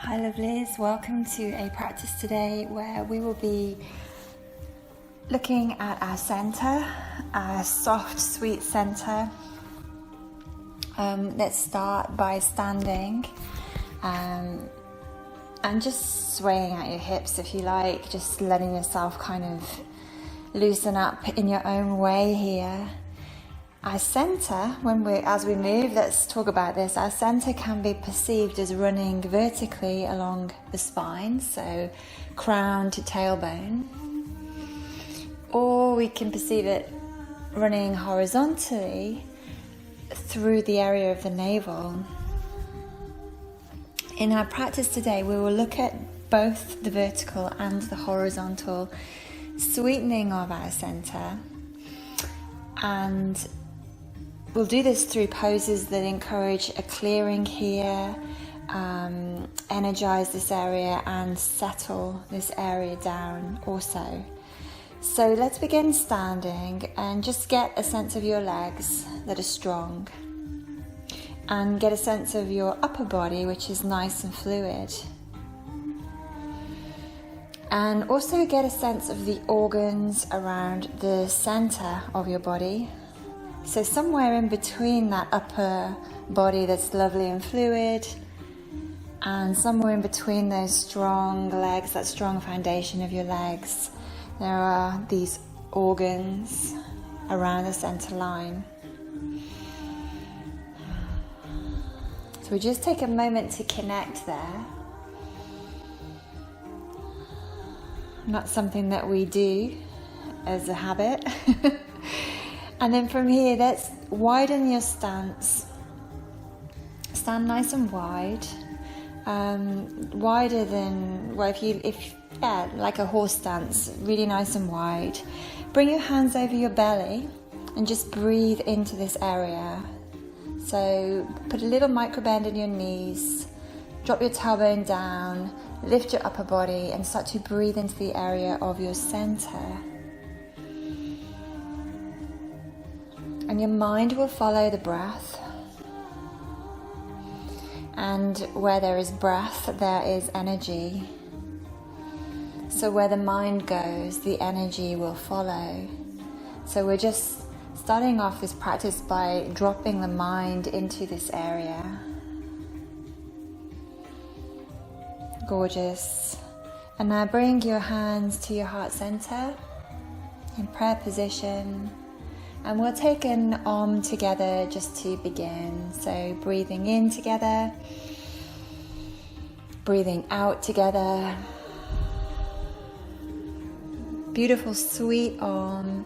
Hi lovelies, welcome to a practice today where we will be looking at our center, our soft, sweet center. Let's start by standing and just swaying at your hips if you like, just letting yourself kind of loosen up in your own way here. Our center, as we move, let's talk about this. Our center can be perceived as running vertically along the spine, so crown to tailbone, or we can perceive it running horizontally through the area of the navel. In our practice today, we will look at both the vertical and the horizontal sweetening of our center, and we'll do this through poses that encourage a clearing here, energize this area and settle this area down also. So let's begin standing and just get a sense of your legs that are strong, and get a sense of your upper body, which is nice and fluid. And also get a sense of the organs around the center of your body. So somewhere in between that upper body that's lovely and fluid, and somewhere in between those strong legs, that strong foundation of your legs, there are these organs around the center line. So we just take a moment to connect there. Not something that we do as a habit. And then from here, let's widen your stance. Stand nice and wide, wider than, well, like a horse stance, really nice and wide. Bring your hands over your belly and just breathe into this area. So put a little micro bend in your knees, drop your tailbone down, lift your upper body and start to breathe into the area of your center. And your mind will follow the breath. And where there is breath, there is energy. So where the mind goes, the energy will follow. So we're just starting off this practice by dropping the mind into this area. Gorgeous. And now bring your hands to your heart center in prayer position. And we'll take an Om together just to begin. So breathing in together, breathing out together. Beautiful, sweet Om.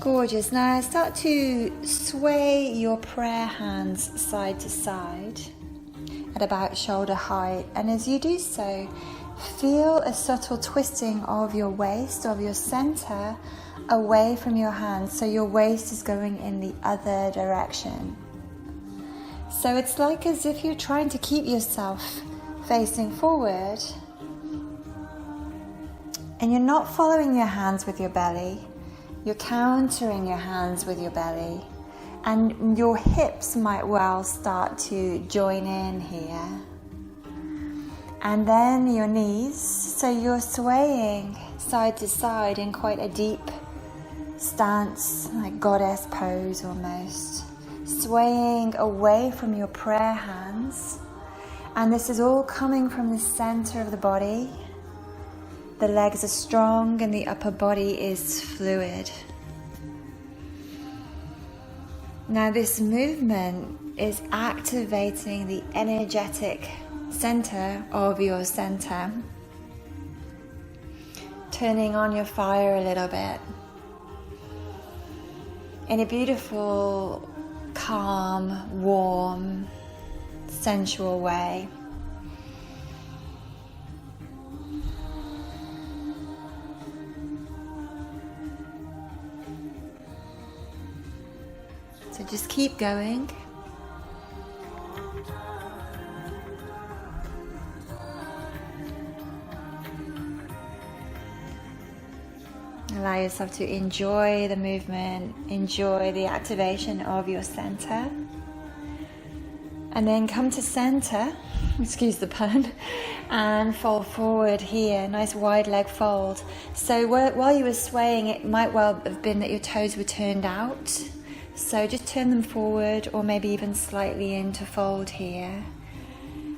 Gorgeous. Now start to sway your prayer hands side to side at about shoulder height, and as you do so, feel a subtle twisting of your waist, of your center, away from your hands, so your waist is going in the other direction. So it's like as if you're trying to keep yourself facing forward, and you're not following your hands with your belly. You're countering your hands with your belly, and your hips might well start to join in here. And then your knees, so you're swaying side to side in quite a deep stance, like goddess pose almost. Swaying away from your prayer hands, and this is all coming from the center of the body. The legs are strong and the upper body is fluid. Now this movement is activating the energetic center of your center, turning on your fire a little bit in a beautiful, calm, warm, sensual way. So just keep going. allow yourself to enjoy the movement, enjoy the activation of your center. And then come to center, excuse the pun, and fold forward here, nice wide leg fold. So while you were swaying, it might well have been that your toes were turned out. So just turn them forward, or maybe even slightly into fold here.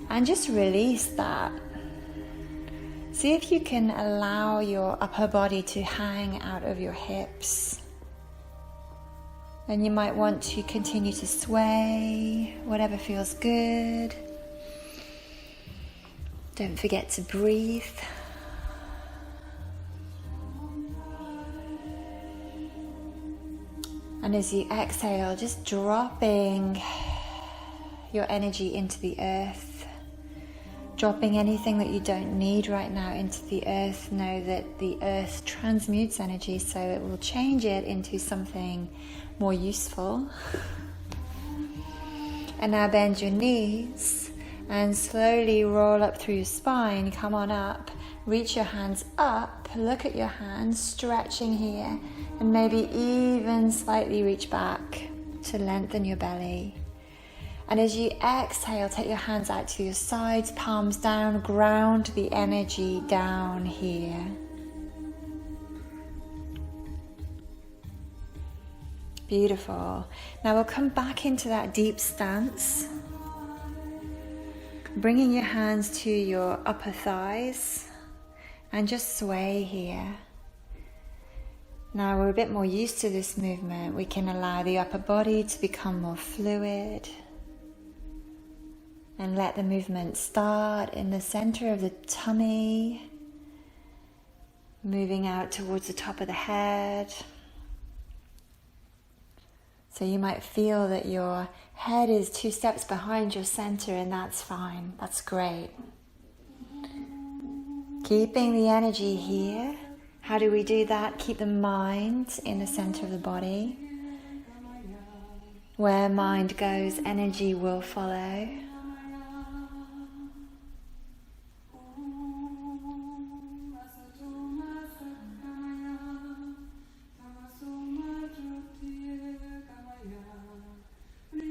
And just release that. See if you can allow your upper body to hang out of your hips. And you might want to continue to sway, whatever feels good. Don't forget to breathe. And as you exhale, just dropping your energy into the earth. Dropping anything that you don't need right now into the earth. Know that the earth transmutes energy, so it will change it into something more useful. And now bend your knees and slowly roll up through your spine. Come on up, reach your hands up, look at your hands, stretching here, and maybe even slightly reach back to lengthen your belly. And as you exhale, take your hands out to your sides, palms down, ground the energy down here. Beautiful. Now we'll come back into that deep stance, bringing your hands to your upper thighs and just sway here. Now we're a bit more used to this movement. We can allow the upper body to become more fluid and let the movement start in the center of the tummy, moving out towards the top of the head. So you might feel that your head is 2 steps behind your center, and that's fine, that's great. Keeping the energy here. How do we do that? Keep the mind in the center of the body. Where mind goes, energy will follow.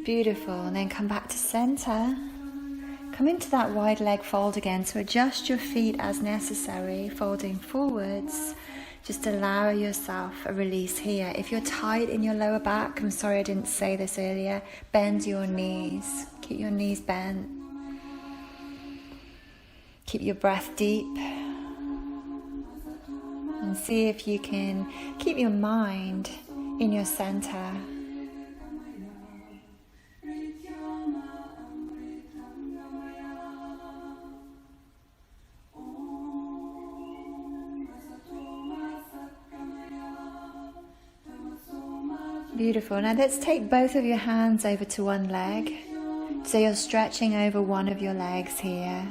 Beautiful, and then come back to center. Come into that wide leg fold again, so adjust your feet as necessary, folding forwards. Just allow yourself a release here. If you're tight in your lower back, I'm sorry I didn't say this earlier, bend your knees. Keep your knees bent. Keep your breath deep. And see if you can keep your mind in your center. Beautiful. Now let's take both of your hands over to one leg. So you're stretching over one of your legs here.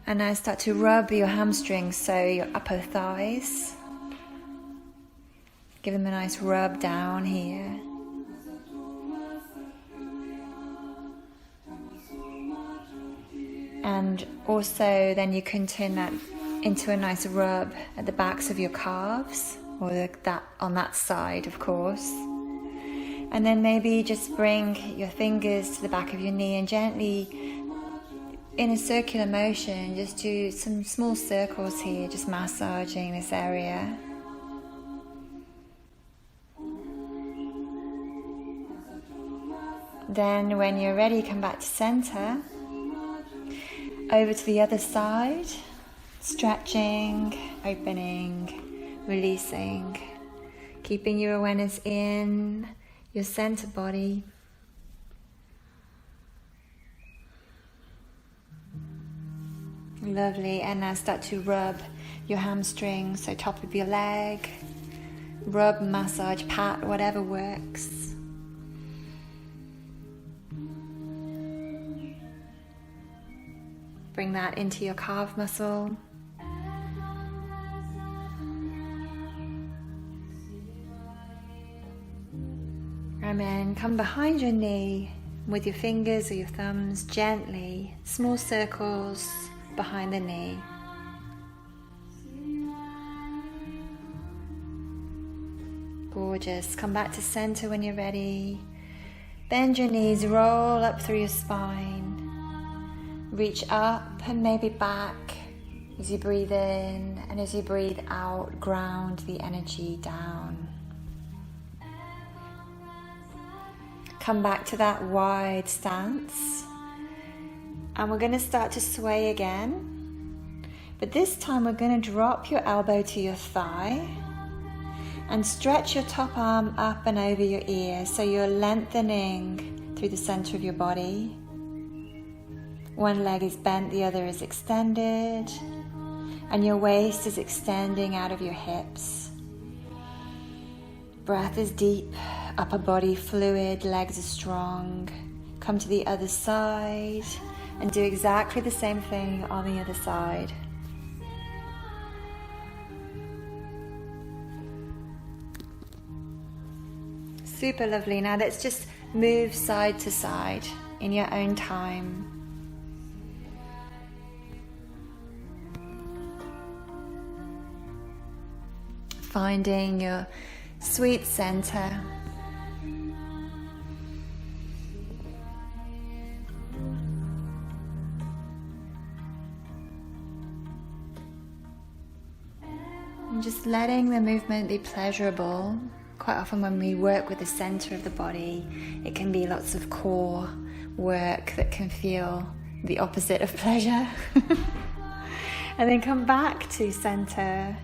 And now start to rub your hamstrings, so your upper thighs. Give them a nice rub down here. And also then you can turn that into a nice rub at the backs of your calves, or that on that side, of course. And then maybe just bring your fingers to the back of your knee and gently, in a circular motion, just do some small circles here, just massaging this area. Then when you're ready, come back to center. Over to the other side, stretching, opening, releasing, keeping your awareness in your center body. Lovely, and now start to rub your hamstrings, so top of your leg, rub, massage, pat, whatever works. Bring that into your calf muscle. And time and come behind your knee with your fingers or your thumbs gently, small circles behind the knee. Gorgeous. Come back to center when you're ready. Bend your knees, roll up through your spine. Reach up and maybe back as you breathe in, and as you breathe out, ground the energy down. Come back to that wide stance, and we're going to start to sway again, but this time we're going to drop your elbow to your thigh and stretch your top arm up and over your ear, so you're lengthening through the center of your body. One leg is bent, the other is extended, and your waist is extending out of your hips. Breath is deep, upper body fluid, legs are strong. Come to the other side and do exactly the same thing on the other side. Super lovely. Now let's just move side to side in your own time. Finding your sweet center. And just letting the movement be pleasurable. Quite often when we work with the center of the body, it can be lots of core work that can feel the opposite of pleasure. And then come back to center.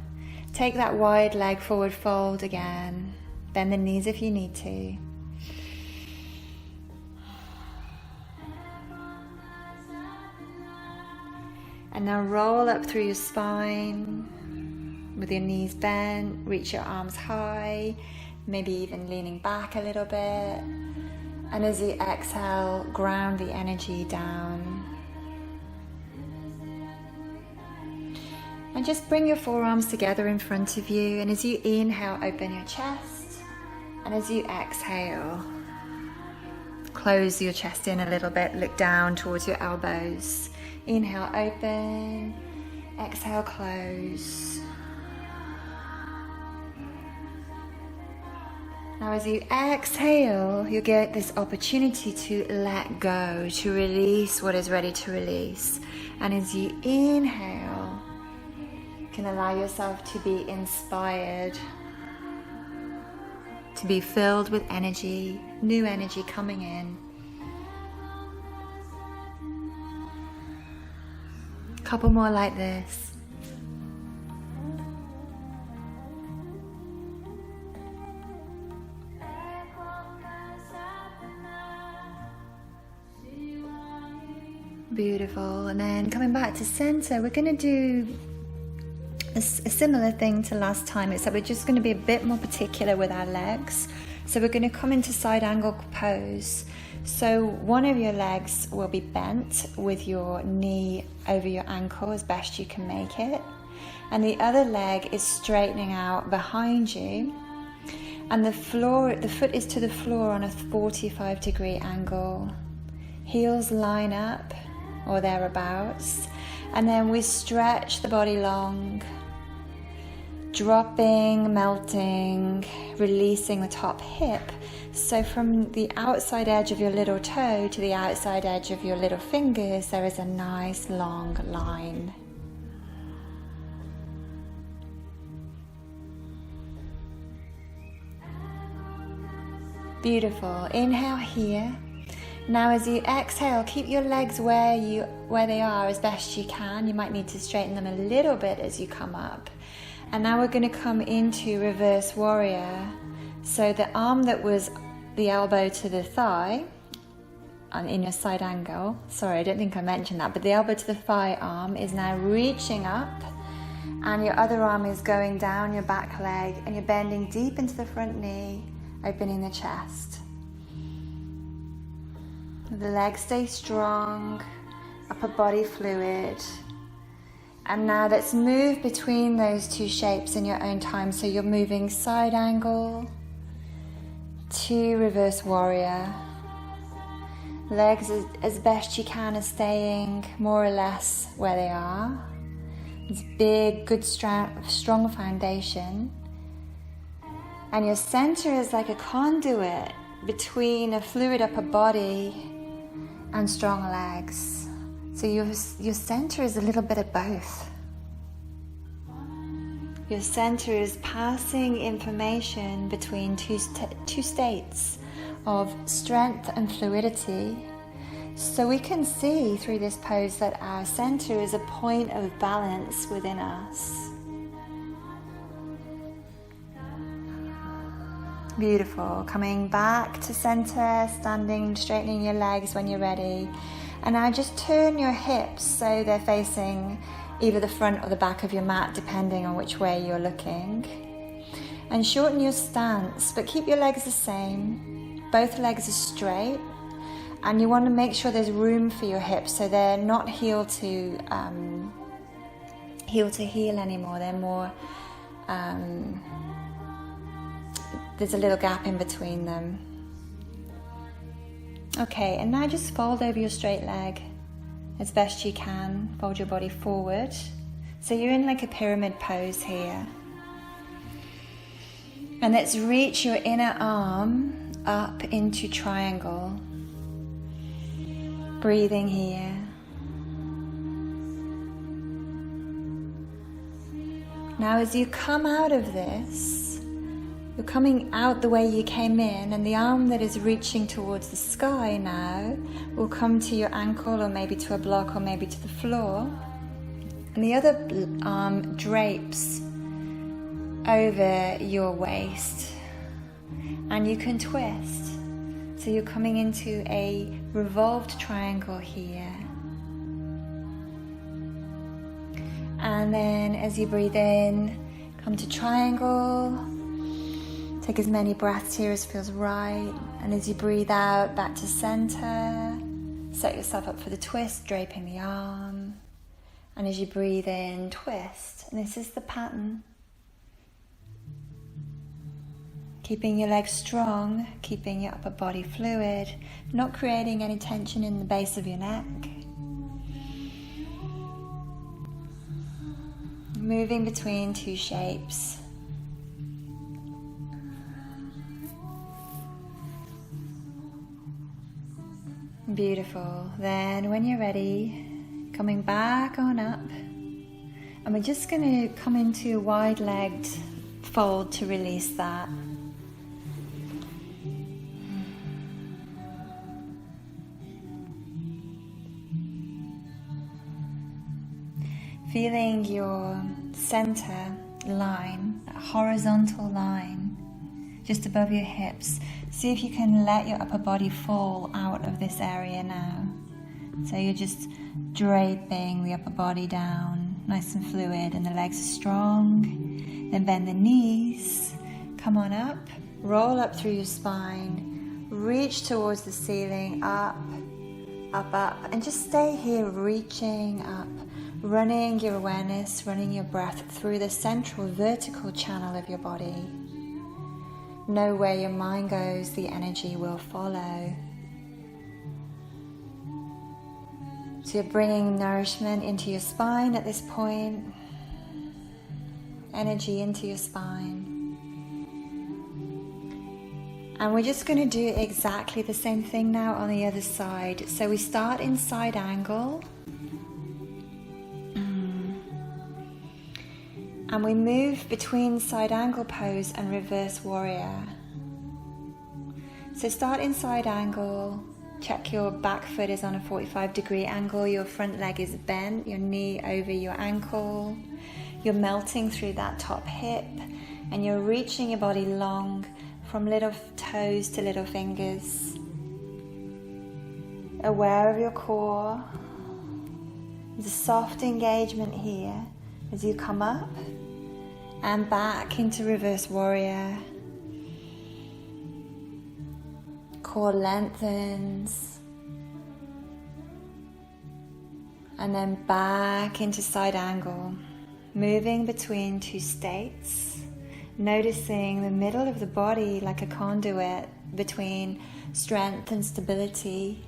Take that wide leg forward fold again. Bend the knees if you need to. And now roll up through your spine with your knees bent. Reach your arms high, maybe even leaning back a little bit. And as you exhale, ground the energy down. And just bring your forearms together in front of you. And as you inhale, open your chest. And as you exhale, close your chest in a little bit. Look down towards your elbows. Inhale, open. Exhale, close. Now as you exhale, you get this opportunity to let go, to release what is ready to release. And as you inhale, you can allow yourself to be inspired, to be filled with energy, new energy coming in. A couple more like this. Beautiful. And then coming back to center, we're going to do a similar thing to last time, except we're just going to be a bit more particular with our legs. So we're going to come into side angle pose. So one of your legs will be bent with your knee over your ankle as best you can make it. And the other leg is straightening out behind you. And the foot is to the floor on a 45-degree angle. Heels line up or thereabouts, and then we stretch the body long, dropping, melting, releasing the top hip. So from the outside edge of your little toe to the outside edge of your little fingers, there is a nice long line. Beautiful. Inhale here. Now as you exhale, keep your legs where they are as best you can. You might need to straighten them a little bit as you come up. And now we're going to come into reverse warrior. So the arm that was the elbow to the thigh, and in your side angle, sorry, I don't think I mentioned that, but the elbow to the thigh arm is now reaching up, and your other arm is going down your back leg, and you're bending deep into the front knee, opening the chest. The legs stay strong, upper body fluid. And now let's move between those two shapes in your own time. So you're moving side angle to reverse warrior. Legs as best you can are staying more or less where they are. It's big, good, strong foundation. And your center is like a conduit between a fluid upper body and strong legs. So your center is a little bit of both. Your center is passing information between two states of strength and fluidity. So we can see through this pose that our center is a point of balance within us. Beautiful. Coming back to center, standing, straightening your legs when you're ready. And now just turn your hips so they're facing either the front or the back of your mat, depending on which way you're looking. And shorten your stance, but keep your legs the same. Both legs are straight. And you want to make sure there's room for your hips, so they're not heel to heel anymore. They're more, there's a little gap in between them. Okay, and now just fold over your straight leg as best you can. Fold your body forward. So you're in like a pyramid pose here. And let's reach your inner arm up into triangle. Breathing here. Now as you come out of this, you're coming out the way you came in, and the arm that is reaching towards the sky now will come to your ankle, or maybe to a block, or maybe to the floor. And the other arm drapes over your waist, and you can twist. So you're coming into a revolved triangle here. And then as you breathe in, come to triangle. Take as many breaths here as feels right. And as you breathe out, back to center. Set yourself up for the twist, draping the arm. And as you breathe in, twist. And this is the pattern. Keeping your legs strong, keeping your upper body fluid, not creating any tension in the base of your neck. Moving between two shapes. Beautiful. Then when you're ready, coming back on up, and we're just going to come into a wide-legged fold to release that. Feeling your center line, that horizontal line, just above your hips. See if you can let your upper body fall out of this area now. So you're just draping the upper body down, nice and fluid, and the legs are strong. Then bend the knees, come on up, roll up through your spine, reach towards the ceiling, up, up, up, and just stay here reaching up. Running your awareness, running your breath through the central vertical channel of your body. Know where your mind goes, the energy will follow. So you're bringing nourishment into your spine at this point. Energy into your spine. And we're just going to do exactly the same thing now on the other side. So we start in side angle. And we move between side angle pose and reverse warrior. So start in side angle, check your back foot is on a 45-degree angle, your front leg is bent, your knee over your ankle. You're melting through that top hip, and you're reaching your body long from little toes to little fingers. Aware of your core. There's a soft engagement here as you come up and back into reverse warrior. Core lengthens. And then back into side angle. Moving between two states. noticing the middle of the body like a conduit between strength and stability.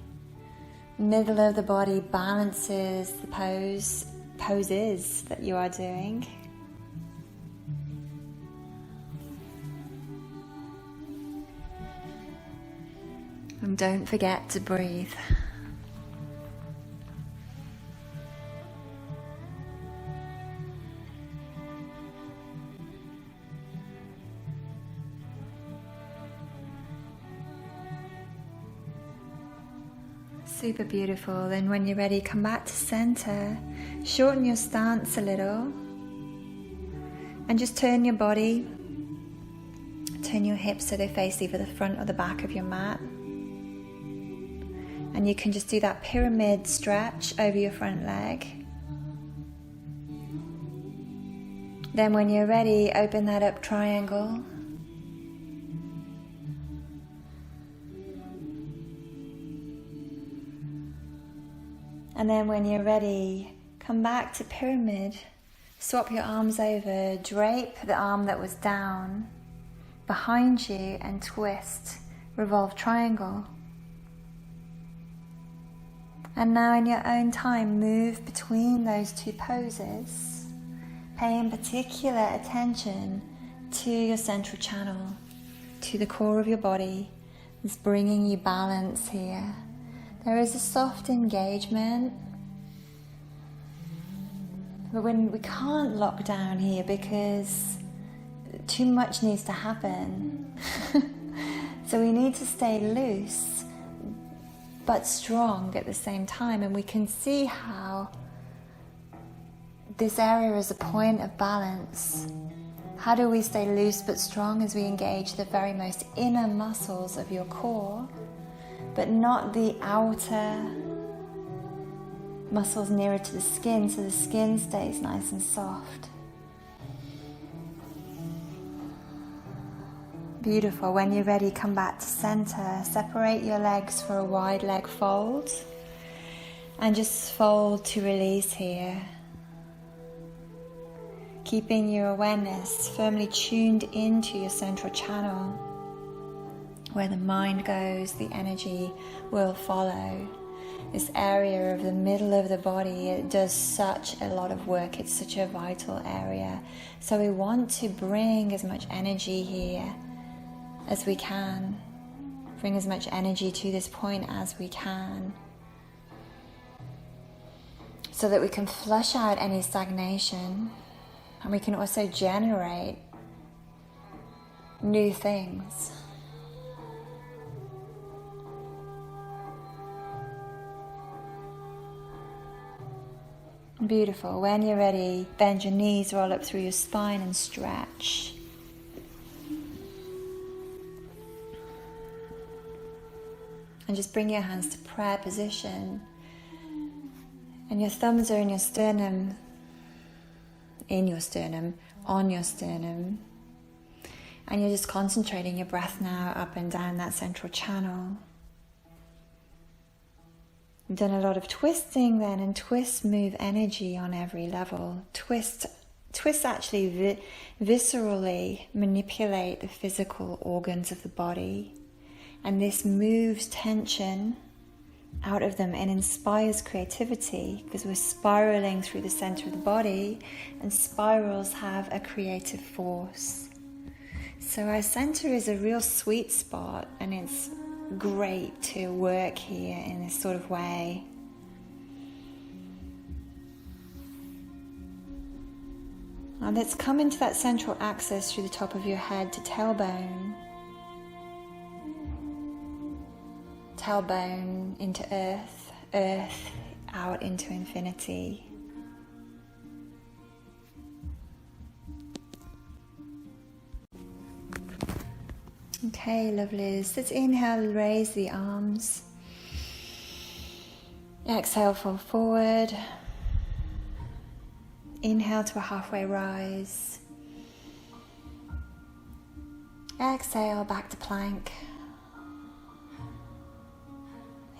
Middle of the body balances the poses that you are doing. And don't forget to breathe. Super beautiful. Then when you're ready, come back to center. Shorten your stance a little. And just turn your body. Turn your hips so they face either the front or the back of your mat. And you can just do that pyramid stretch over your front leg. Then when you're ready, open that up triangle. And then when you're ready, come back to pyramid. Swap your arms over, drape the arm that was down behind you and twist, revolve triangle. And now in your own time, move between those two poses, paying particular attention to your central channel, to the core of your body. It's bringing you balance here. There is a soft engagement, but when we can't lock down here because too much needs to happen. So we need to stay loose but strong at the same time, and we can see how this area is a point of balance. How do we stay loose but strong as we engage the very most inner muscles of your core, but not the outer muscles nearer to the skin, so the skin stays nice and soft. Beautiful. When you're ready, come back to center. Separate your legs for a wide leg fold. And just fold to release here. Keeping your awareness firmly tuned into your central channel. Where the mind goes, the energy will follow. This area of the middle of the body, it does such a lot of work. It's such a vital area. So we want to bring as much energy here as we can. Bring as much energy to this point as we can, so that we can flush out any stagnation, and we can also generate new things. Beautiful. When you're ready, bend your knees, roll up through your spine and stretch. And just bring your hands to prayer position. And your thumbs are in your sternum, on your sternum. And you're just concentrating your breath now up and down that central channel. We've done a lot of twisting then, and twists move energy on every level. Twists actually viscerally manipulate the physical organs of the body. And this moves tension out of them and inspires creativity, because we're spiraling through the center of the body, and spirals have a creative force. So our center is a real sweet spot, and it's great to work here in this sort of way. Now let's come into that central axis through the top of your head to tailbone. Tailbone into earth, earth out into infinity. Okay, lovely. Let's inhale, raise the arms. Exhale, fall forward. Inhale to a halfway rise. Exhale, back to plank.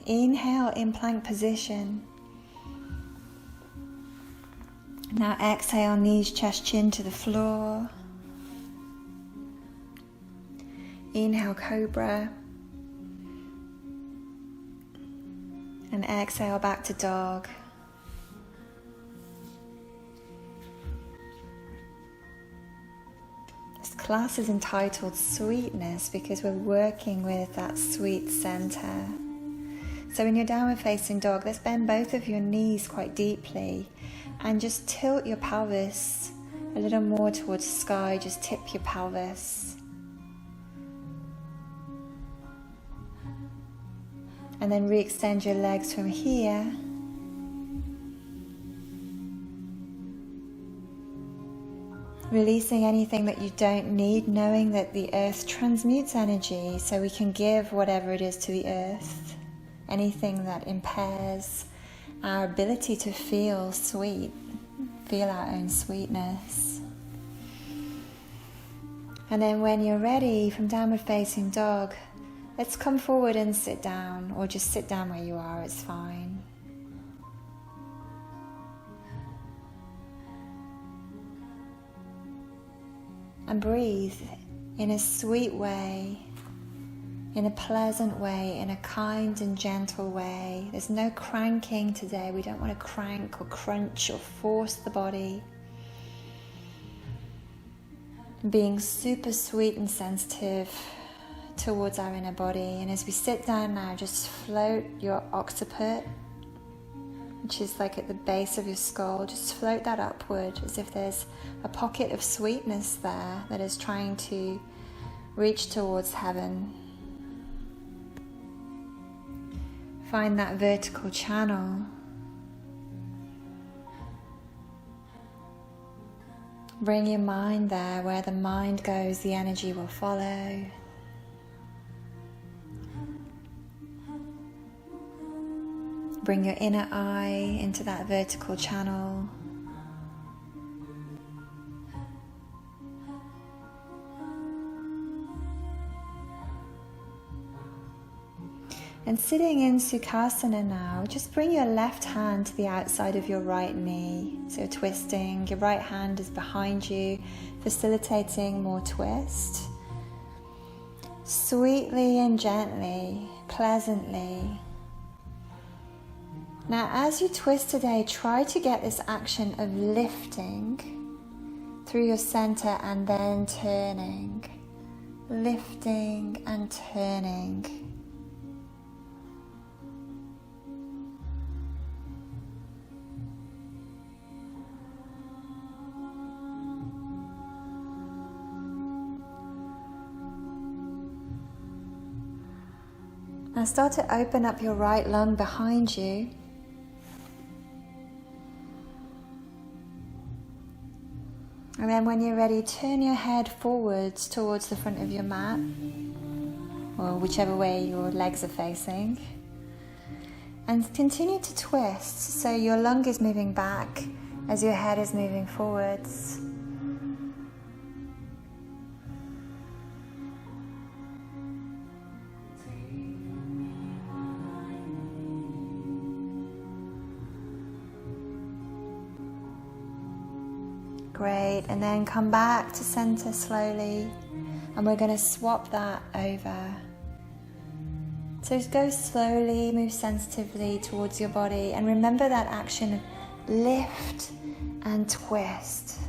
Inhale in plank position. Now exhale, knees, chest, chin to the floor. Inhale, cobra. And exhale back to dog. This class is entitled Sweetness because we're working with that sweet center. So in your downward facing dog, let's bend both of your knees quite deeply and just tilt your pelvis a little more towards the sky. Just tip your pelvis. And then re-extend your legs from here. Releasing anything that you don't need, knowing that the earth transmutes energy, so we can give whatever it is to the earth. Anything that impairs our ability to feel sweet, feel our own sweetness. And then when you're ready, from downward facing dog, let's come forward and sit down, or just sit down where you are, it's fine. And breathe in a sweet way, in a pleasant way, in a kind and gentle way. There's no cranking today. We don't want to crank or crunch or force the body. Being super sweet and sensitive towards our inner body. And as we sit down now, just float your occiput, which is like at the base of your skull. Just float that upward as if there's a pocket of sweetness there that is trying to reach towards heaven. Find that vertical channel. Bring your mind there. Where the mind goes, the energy will follow. Bring your inner eye into that vertical channel. And sitting in Sukhasana now, just bring your left hand to the outside of your right knee. So twisting, your right hand is behind you, facilitating more twist. Sweetly and gently, pleasantly. Now as you twist today, try to get this action of lifting through your center and then turning. Lifting and turning. Now start to open up your right lung behind you. And then when you're ready, turn your head forwards towards the front of your mat, or whichever way your legs are facing. And continue to twist, so your lung is moving back as your head is moving forwards. Great, and then come back to center slowly, and we're going to swap that over. So go slowly, move sensitively towards your body, and remember that action of lift and twist.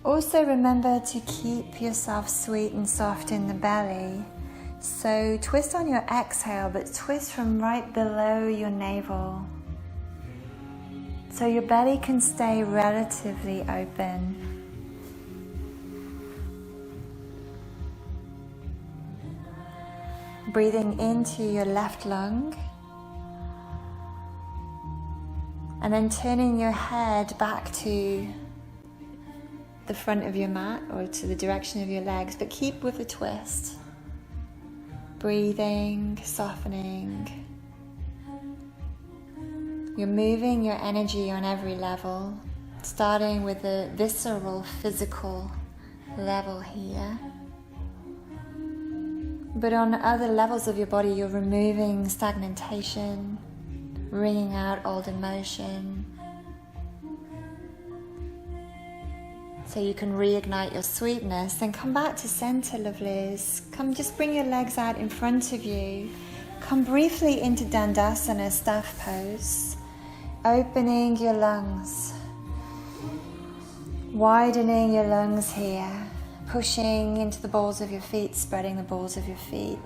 Also remember to keep yourself sweet and soft in the belly. So twist on your exhale, but twist from right below your navel, so your belly can stay relatively open. Breathing into your left lung, and then turning your head back to the front of your mat or to the direction of your legs, but keep with the twist. Breathing, softening. You're moving your energy on every level, starting with the visceral, physical level here. But on other levels of your body, you're removing stagnation, wringing out old emotion. so you can reignite your sweetness. Then come back to center, lovelies. Come, just bring your legs out in front of you. Come briefly into Dandasana, staff pose, opening your lungs, widening your lungs here, pushing into the balls of your feet, spreading the balls of your feet.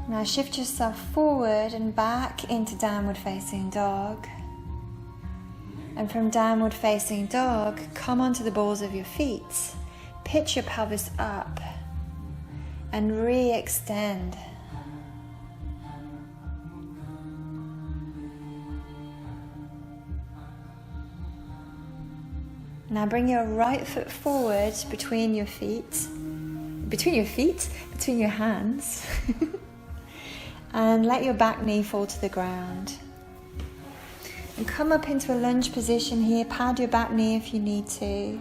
Now shift yourself forward and back into downward facing dog. And from downward facing dog, come onto the balls of your feet. Pitch your pelvis up and re-extend. Now bring your right foot forward between your hands. And let your back knee fall to the ground. And come up into a lunge position here. Pad your back knee if you need to.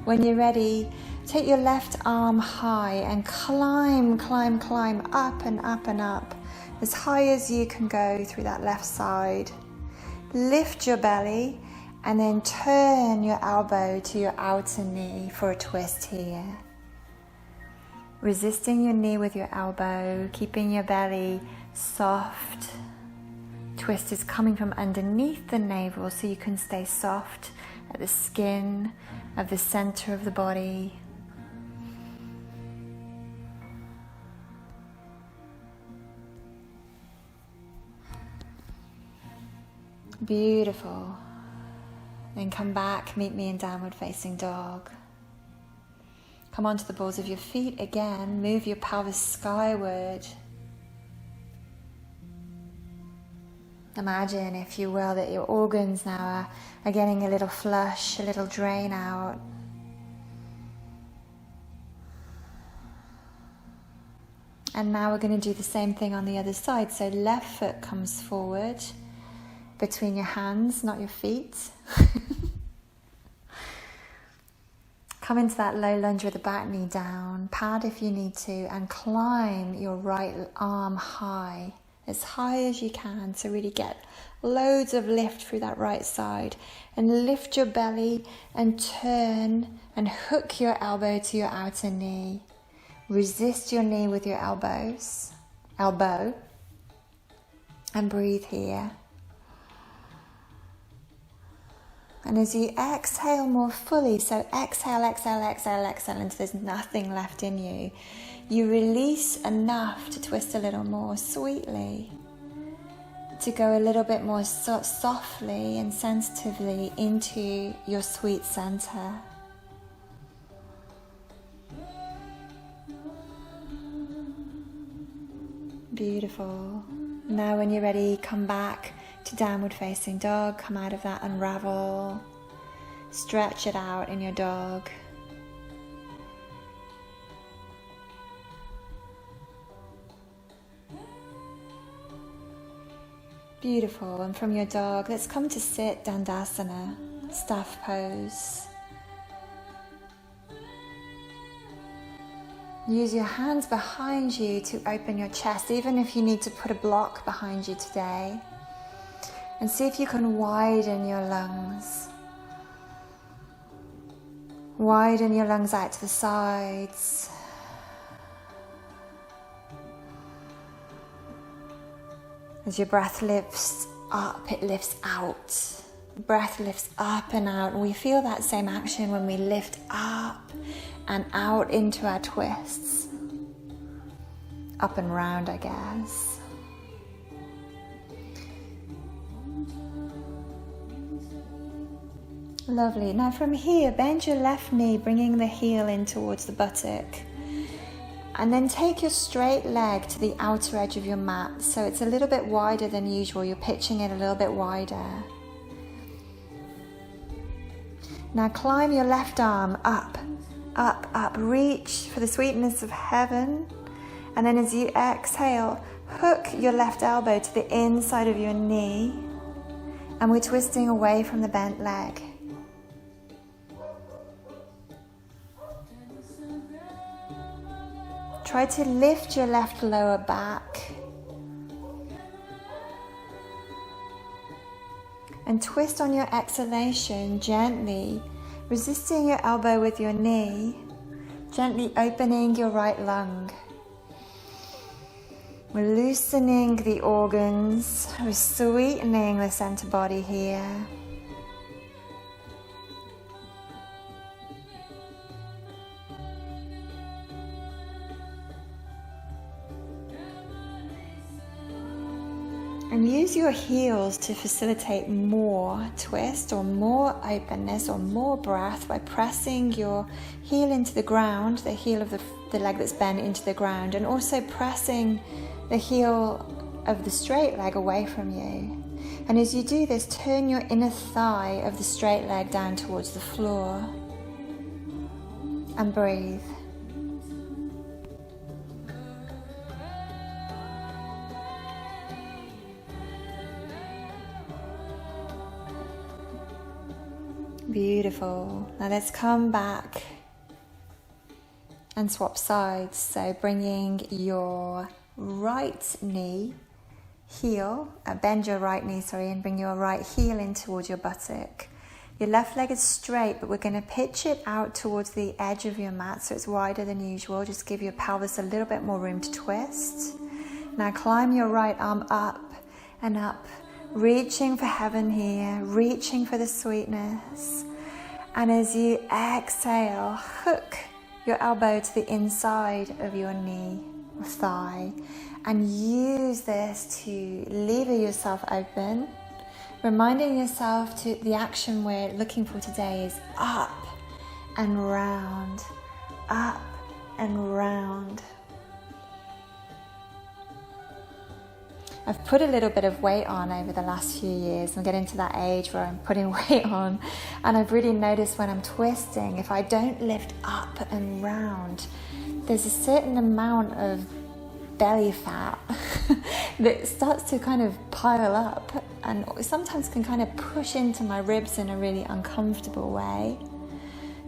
When you're ready, take your left arm high and climb up and up and up. As high as you can go through that left side. Lift your belly and then turn your elbow to your outer knee for a twist here. Resisting your knee with your elbow, keeping your belly soft. Twist is coming from underneath the navel so you can stay soft at the skin of the center of the body. Beautiful. Then come back, meet me in downward facing dog. Come onto the balls of your feet again, move your pelvis skyward. Imagine, if you will, that your organs now are getting a little flush, a little drain out. And now we're going to do the same thing on the other side. So left foot comes forward between your hands, not your feet. Come into that low lunge with the back knee down, pad if you need to, and climb your right arm high, as high as you can, so really get loads of lift through that right side. And lift your belly and turn and hook your elbow to your outer knee. Resist your knee with your elbow, and breathe here. And as you exhale more fully, so exhale until there's nothing left in you, you release enough to twist a little more sweetly, to go a little bit more softly and sensitively into your sweet center. Beautiful. Now when you're ready, come back to downward facing dog. Come out of that unravel. Stretch it out in your dog. Beautiful. And from your dog, let's come to sit, Dandasana, staff pose. Use your hands behind you to open your chest, even if you need to put a block behind you today. And see if you can widen your lungs. Widen your lungs out to the sides. As your breath lifts up, it lifts out. Breath lifts up and out. And we feel that same action when we lift up and out into our twists. Up and round, I guess. Lovely. Now from here, bend your left knee, bringing the heel in towards the buttock. And then take your straight leg to the outer edge of your mat. So it's a little bit wider than usual. You're pitching it a little bit wider. Now climb your left arm up, up, up. Reach for the sweetness of heaven. And then as you exhale, hook your left elbow to the inside of your knee. And we're twisting away from the bent leg. Try to lift your left lower back. And twist on your exhalation gently, resisting your elbow with your knee, gently opening your right lung. We're loosening the organs, we're sweetening the center body here. And use your heels to facilitate more twist or more openness or more breath by pressing your heel into the ground, the heel of the leg that's bent into the ground, and also pressing the heel of the straight leg away from you. And as you do this, turn your inner thigh of the straight leg down towards the floor and breathe. Beautiful. Now let's come back and swap sides. So bringing your right knee, bend your right knee, and bring your right heel in towards your buttock. Your left leg is straight, but we're going to pitch it out towards the edge of your mat so it's wider than usual. Just give your pelvis a little bit more room to twist. Now climb your right arm up and up, reaching for heaven here, reaching for the sweetness. And as you exhale, hook your elbow to the inside of your knee or thigh and use this to lever yourself open, reminding yourself to the action we're looking for today is up and round, up and round. I've put a little bit of weight on over the last few years. I'm getting to that age where I'm putting weight on, and I've really noticed when I'm twisting, if I don't lift up and round, there's a certain amount of belly fat that starts to kind of pile up and sometimes can kind of push into my ribs in a really uncomfortable way.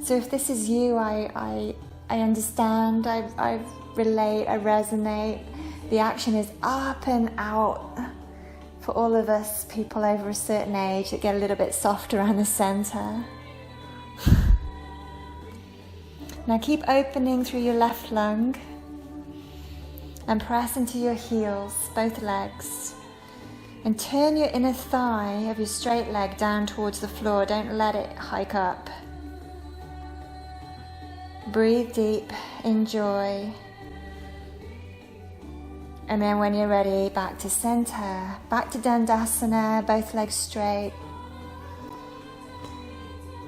So if this is you, I understand, I relate, I resonate. The action is up and out for all of us people over a certain age that get a little bit soft around the center. Now keep opening through your left lung and press into your heels, both legs. And turn your inner thigh of your straight leg down towards the floor. Don't let it hike up. Breathe deep, enjoy. And then when you're ready, back to center, back to Dandasana, both legs straight.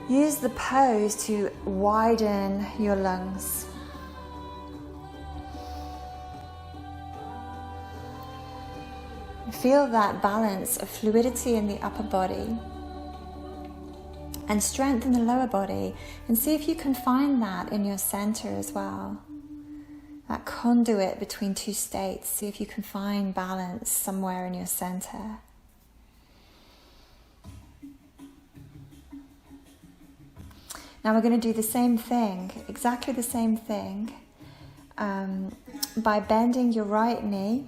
Use the pose to widen your lungs. Feel that balance of fluidity in the upper body and strength in the lower body, and see if you can find that in your center as well. That conduit between two states. See if you can find balance somewhere in your center. Now we're going to do the same thing, exactly the same thing, by bending your right knee.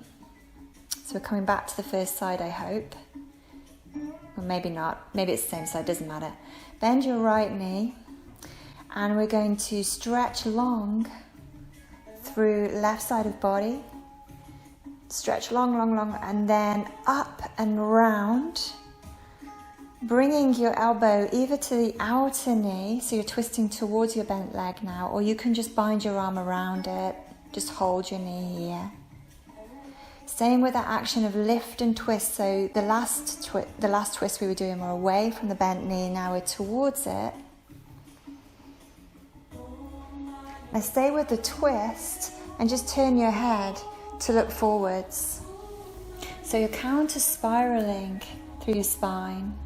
So we're coming back to the first side, I hope. Or maybe not. Maybe it's the same side, doesn't matter. Bend your right knee, and we're going to stretch long through left side of body. Stretch long, long, long, and then up and round, bringing your elbow either to the outer knee, so you're twisting towards your bent leg now, or you can just bind your arm around it, just hold your knee here. Staying with that action of lift and twist. So the last twist we were doing, we're away from the bent knee, now we're towards it. Now stay with the twist and just turn your head to look forwards. So you're counter spiraling through your spine.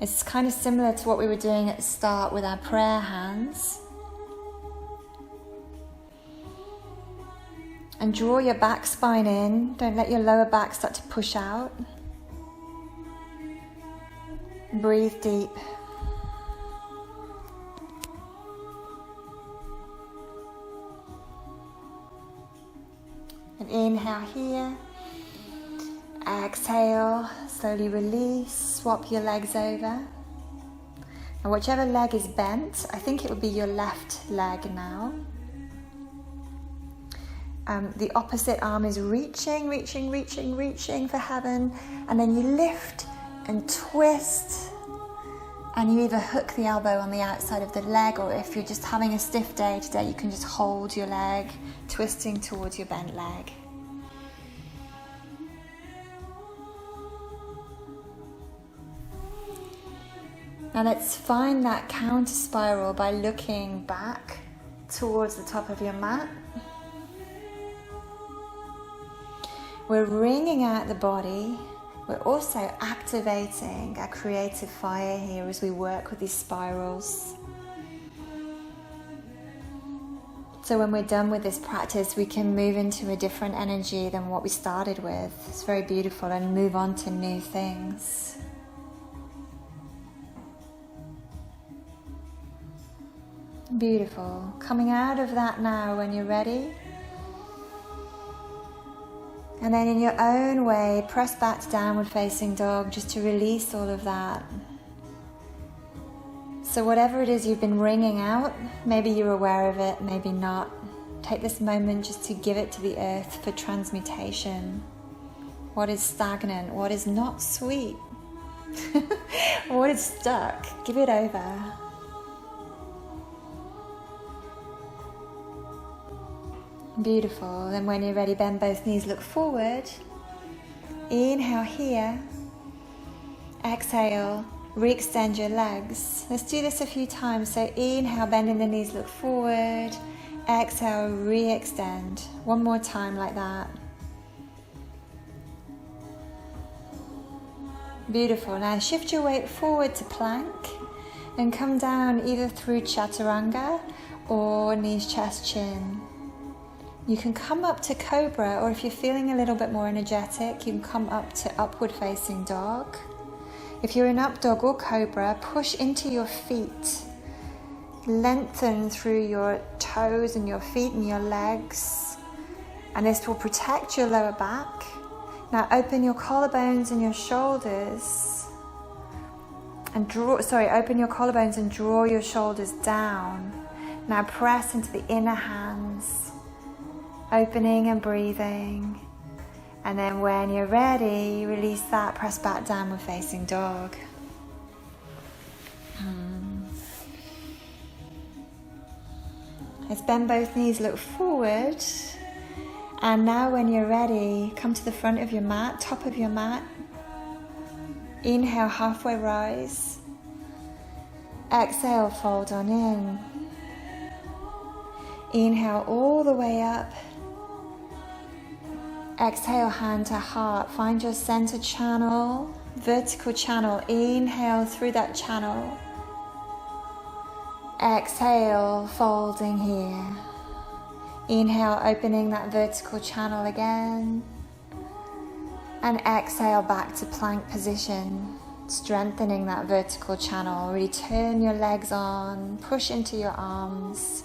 It's kind of similar to what we were doing at the start with our prayer hands. And draw your back spine in. Don't let your lower back start to push out. Breathe deep. And inhale here. Exhale, slowly release, swap your legs over. And whichever leg is bent, I think it would be your left leg now. The opposite arm is reaching for heaven, and then you lift and twist, and you either hook the elbow on the outside of the leg, or if you're just having a stiff day today, you can just hold your leg, twisting towards your bent leg. Now let's find that counter spiral by looking back towards the top of your mat. We're wringing out the body. We're also activating our creative fire here as we work with these spirals. So when we're done with this practice, we can move into a different energy than what we started with. It's very beautiful, and move on to new things. Beautiful. Coming out of that now when you're ready. And then in your own way, press back to downward facing dog just to release all of that. So whatever it is you've been wringing out, maybe you're aware of it, maybe not. Take this moment just to give it to the earth for transmutation. What is stagnant? What is not sweet? What is stuck? Give it over. Beautiful. Then when you're ready, bend both knees, look forward. Inhale here. Exhale, re-extend your legs. Let's do this a few times. So inhale, bending the knees, look forward. Exhale, re-extend. One more time like that. Beautiful. Now shift your weight forward to plank and come down either through chaturanga or knees, chest, chin. You can come up to cobra, or if you're feeling a little bit more energetic, you can come up to upward facing dog. If you're in up dog or cobra, push into your feet. Lengthen through your toes and your feet and your legs. And this will protect your lower back. Now open your collarbones and your shoulders. And open your collarbones and draw your shoulders down. Now press into the inner hands. Opening and breathing, and then when you're ready, release that, press back downward facing dog. Let's bend both knees, look forward, and now when you're ready, come to the front of your mat, top of your mat. Inhale, halfway rise. Exhale, fold on in. Inhale all the way up. Exhale, hand to heart. Find your center channel, vertical channel. Inhale through that channel. Exhale, folding here. Inhale, opening that vertical channel again. And exhale back to plank position, strengthening that vertical channel. Really turn your legs on, push into your arms.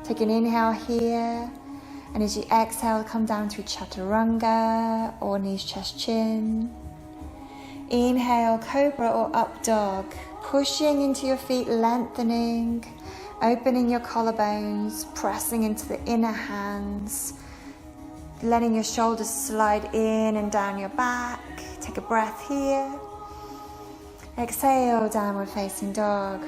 Take an inhale here. And as you exhale, come down through chaturanga or knees, chest, chin. Inhale, cobra or up dog. Pushing into your feet, lengthening. Opening your collarbones, pressing into the inner hands. Letting your shoulders slide in and down your back. Take a breath here. Exhale, downward facing dog.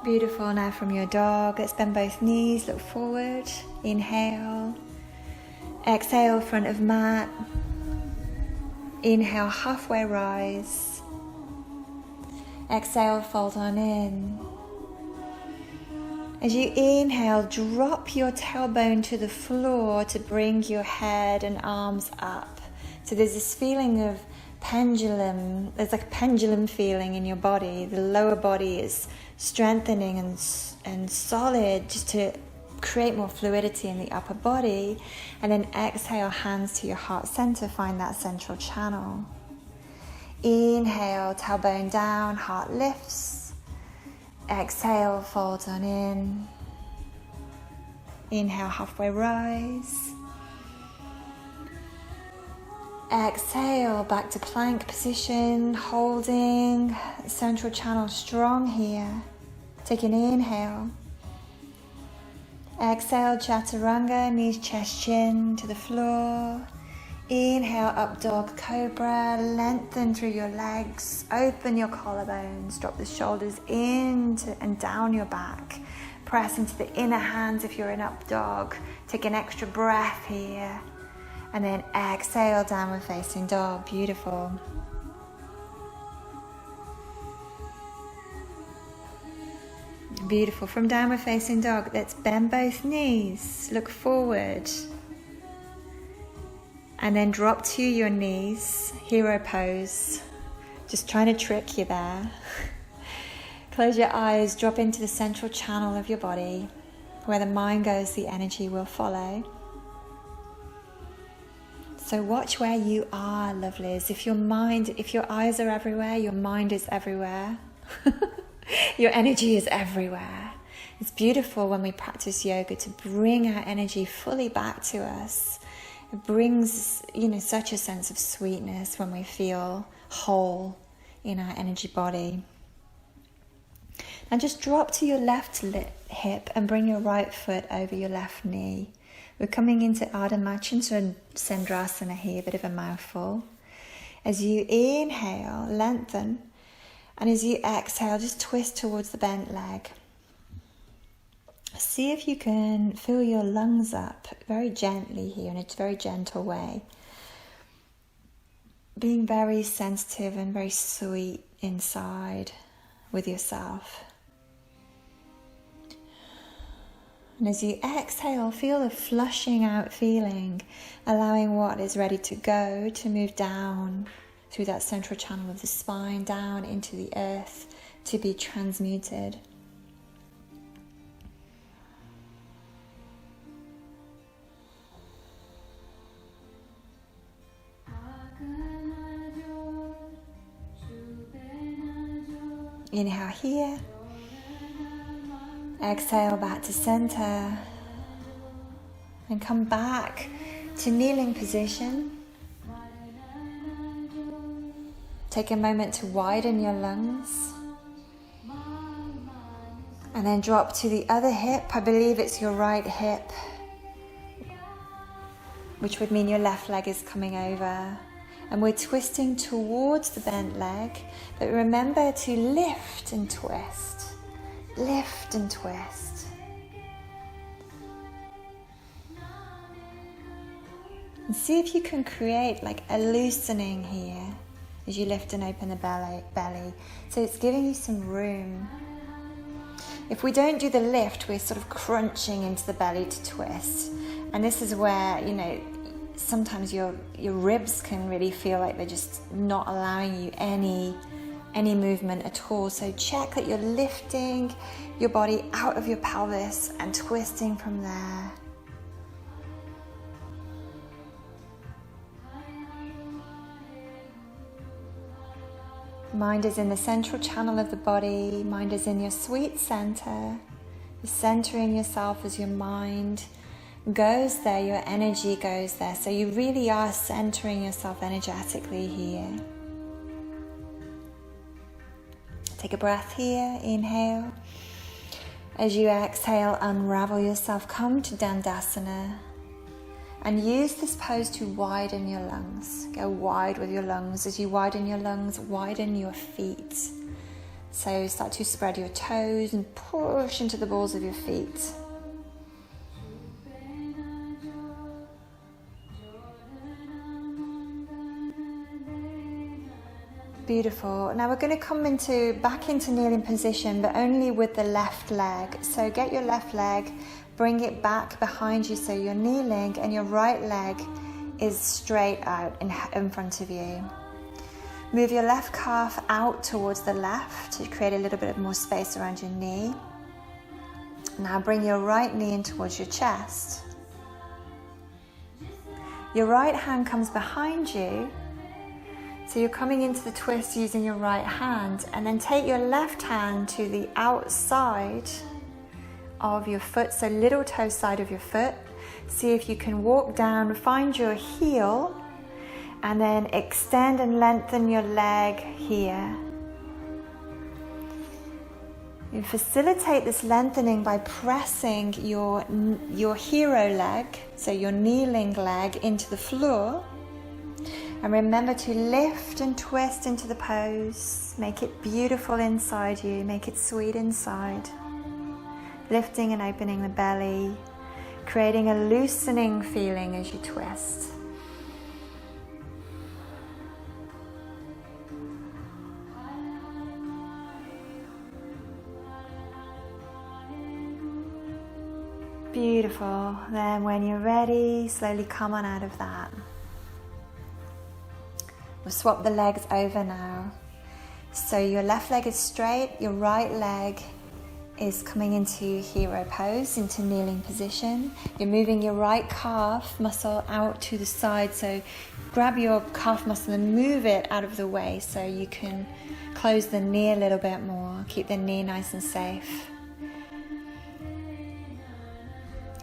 Beautiful. Now from your dog, let's bend both knees, look forward. Inhale. Exhale, front of mat. Inhale, halfway rise. Exhale, fold on in. As you inhale, drop your tailbone to the floor to bring your head and arms up. So there's this feeling of pendulum. There's like a pendulum feeling in your body. The lower body is strengthening and solid just to create more fluidity in the upper body. And then exhale, hands to your heart center. Find that central channel. Inhale, tailbone down, heart lifts. Exhale, fold on in. Inhale, halfway rise. Exhale, back to plank position, holding central channel strong here. Take an inhale. Exhale, chaturanga, knees, chest, chin to the floor. Inhale, up dog cobra, lengthen through your legs, open your collarbones, drop the shoulders into and down your back. Press into the inner hands if you're in up dog. Take an extra breath here. And then exhale, downward facing dog. Beautiful. Beautiful. From downward facing dog, let's bend both knees. Look forward. And then drop to your knees. Hero pose. Just trying to trick you there. Close your eyes. Drop into the central channel of your body. Where the mind goes, the energy will follow. So watch where you are, lovelies. If your eyes are everywhere, your mind is everywhere. Your energy is everywhere. It's beautiful when we practice yoga to bring our energy fully back to us. It brings, such a sense of sweetness when we feel whole in our energy body. Now just drop to your left hip and bring your right foot over your left knee. We're coming into Ardha Matsyendrasana here, a bit of a mouthful. As you inhale, lengthen, and as you exhale, just twist towards the bent leg. See if you can fill your lungs up very gently here in a very gentle way. Being very sensitive and very sweet inside with yourself. And as you exhale, feel the flushing out feeling, allowing what is ready to go to move down through that central channel of the spine, down into the earth to be transmuted. Inhale here. Exhale back to center. And come back to kneeling position. Take a moment to widen your lungs. And then drop to the other hip. I believe it's your right hip, which would mean your left leg is coming over. And we're twisting towards the bent leg, but remember to lift and twist. Lift and twist. And see if you can create like a loosening here as you lift and open the belly. So it's giving you some room. If we don't do the lift, we're sort of crunching into the belly to twist. And this is where, sometimes your ribs can really feel like they're just not allowing you any movement at all. So check that you're lifting your body out of your pelvis and twisting from there. Mind is in the central channel of the body. Mind is in your sweet center. You're centering yourself as your mind goes there, your energy goes there. So you really are centering yourself energetically here. Take a breath here, inhale. As you exhale, unravel yourself, come to Dandasana. And use this pose to widen your lungs. Go wide with your lungs. As you widen your lungs, widen your feet. So start to spread your toes and push into the balls of your feet. Beautiful. Now we're going to come back into kneeling position, but only with the left leg. So get your left leg, bring it back behind you so you're kneeling, and your right leg is straight out in front of you. Move your left calf out towards the left to create a little bit of more space around your knee. Now bring your right knee in towards your chest. Your right hand comes behind you. So you're coming into the twist using your right hand, and then take your left hand to the outside of your foot, so little toe side of your foot. See if you can walk down, find your heel, and then extend and lengthen your leg here. You facilitate this lengthening by pressing your hero leg, so your kneeling leg, into the floor. And remember to lift and twist into the pose. Make it beautiful inside you, make it sweet inside. Lifting and opening the belly, creating a loosening feeling as you twist. Beautiful. Then when you're ready, slowly come on out of that. We'll swap the legs over now. So your left leg is straight, your right leg is coming into hero pose, into kneeling position. You're moving your right calf muscle out to the side, so grab your calf muscle and move it out of the way so you can close the knee a little bit more. Keep the knee nice and safe.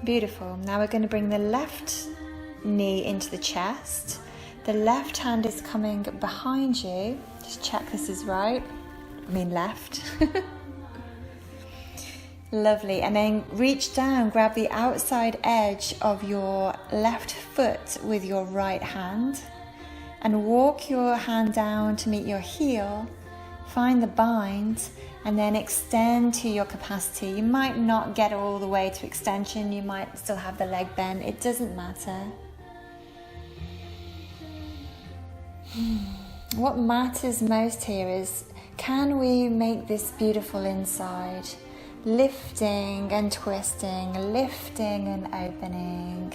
Beautiful. Now we're going to bring the left knee into the chest. The left hand is coming behind you. Just check this is right. I mean left. Lovely. And then reach down, grab the outside edge of your left foot with your right hand and walk your hand down to meet your heel. Find the bind and then extend to your capacity. You might not get all the way to extension. You might still have the leg bent. It doesn't matter. What matters most here is, can we make this beautiful inside? Lifting and twisting, lifting and opening.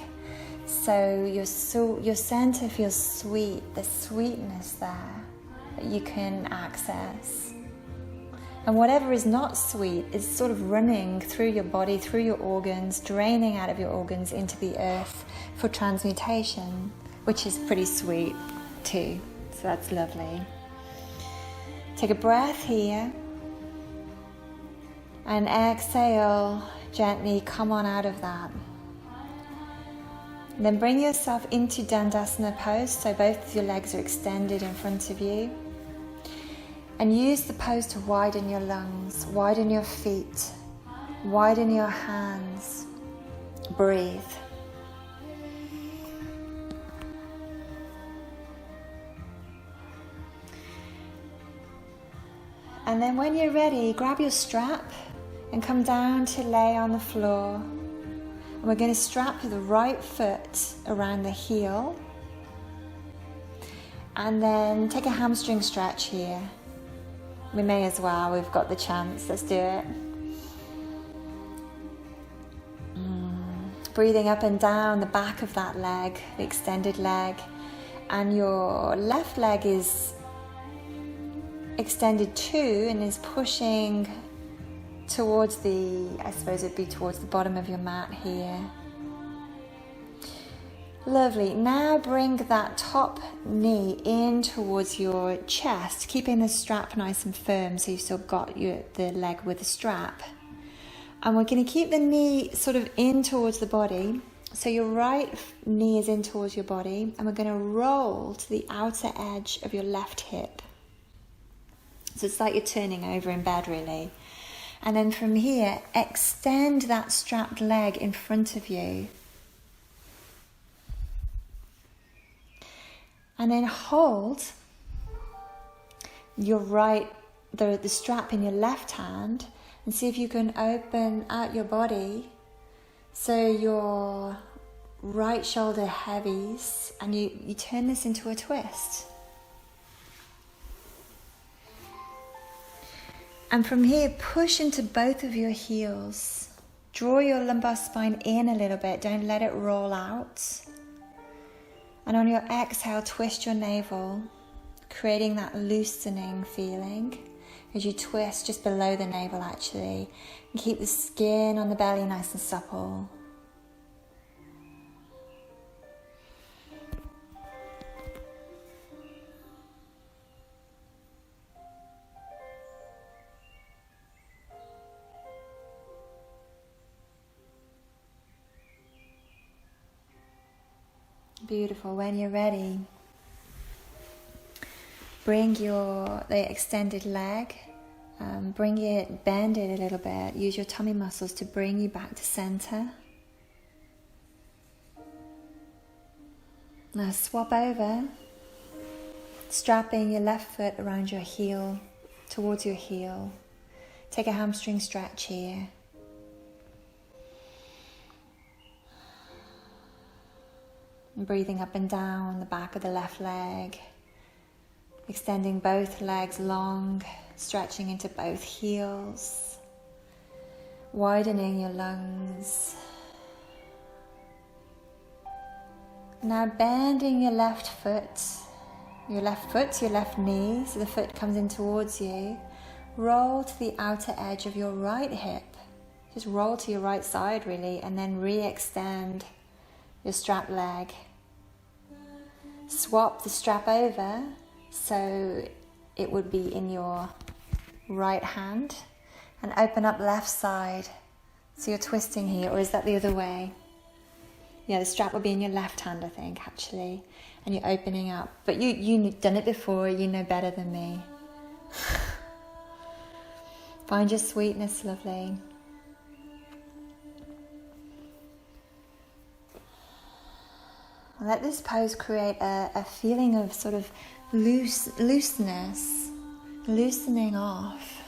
So your center feels sweet, the sweetness there that you can access. And whatever is not sweet is sort of running through your body, through your organs, draining out of your organs into the earth for transmutation, which is pretty sweet too. So that's lovely. Take a breath here and exhale, gently come on out of that. And then bring yourself into Dandasana pose, so both of your legs are extended in front of you. And use the pose to widen your lungs, widen your feet, widen your hands. Breathe. And then when you're ready, grab your strap and come down to lay on the floor. And we're going to strap the right foot around the heel. And then take a hamstring stretch here. We may as well, we've got the chance, let's do it. Breathing up and down the back of that leg, the extended leg. And your left leg is extended too and is pushing towards I suppose it'd be towards the bottom of your mat here. Lovely. Now bring that top knee in towards your chest, keeping the strap nice and firm so you've still got the leg with the strap. And we're going to keep the knee sort of in towards the body. So your right knee is in towards your body, and we're going to roll to the outer edge of your left hip. So it's like you're turning over in bed, really. And then from here, extend that strapped leg in front of you. And then hold your the strap in your left hand, and see if you can open out your body so your right shoulder heavies, and you turn this into a twist. And from here, push into both of your heels. Draw your lumbar spine in a little bit, don't let it roll out. And on your exhale, twist your navel, creating that loosening feeling as you twist just below the navel actually. And keep the skin on the belly nice and supple. Beautiful. When you're ready, bring the extended leg, bend it a little bit. Use your tummy muscles to bring you back to center. Now swap over, strapping your left foot around your heel, towards your heel. Take a hamstring stretch here. And breathing up and down the back of the left leg. Extending both legs long, stretching into both heels. Widening your lungs. Now bending your left foot, your left knee, so the foot comes in towards you. Roll to the outer edge of your right hip. Just roll to your right side really, and then re-extend your strap leg. Swap the strap over so it would be in your right hand, and open up left side. So you're twisting here, or is that the other way? Yeah, the strap will be in your left hand, I think, actually. And you're opening up. But you've done it before, you know better than me. Find your sweetness, lovely. Let this pose create a feeling of sort of looseness, loosening off,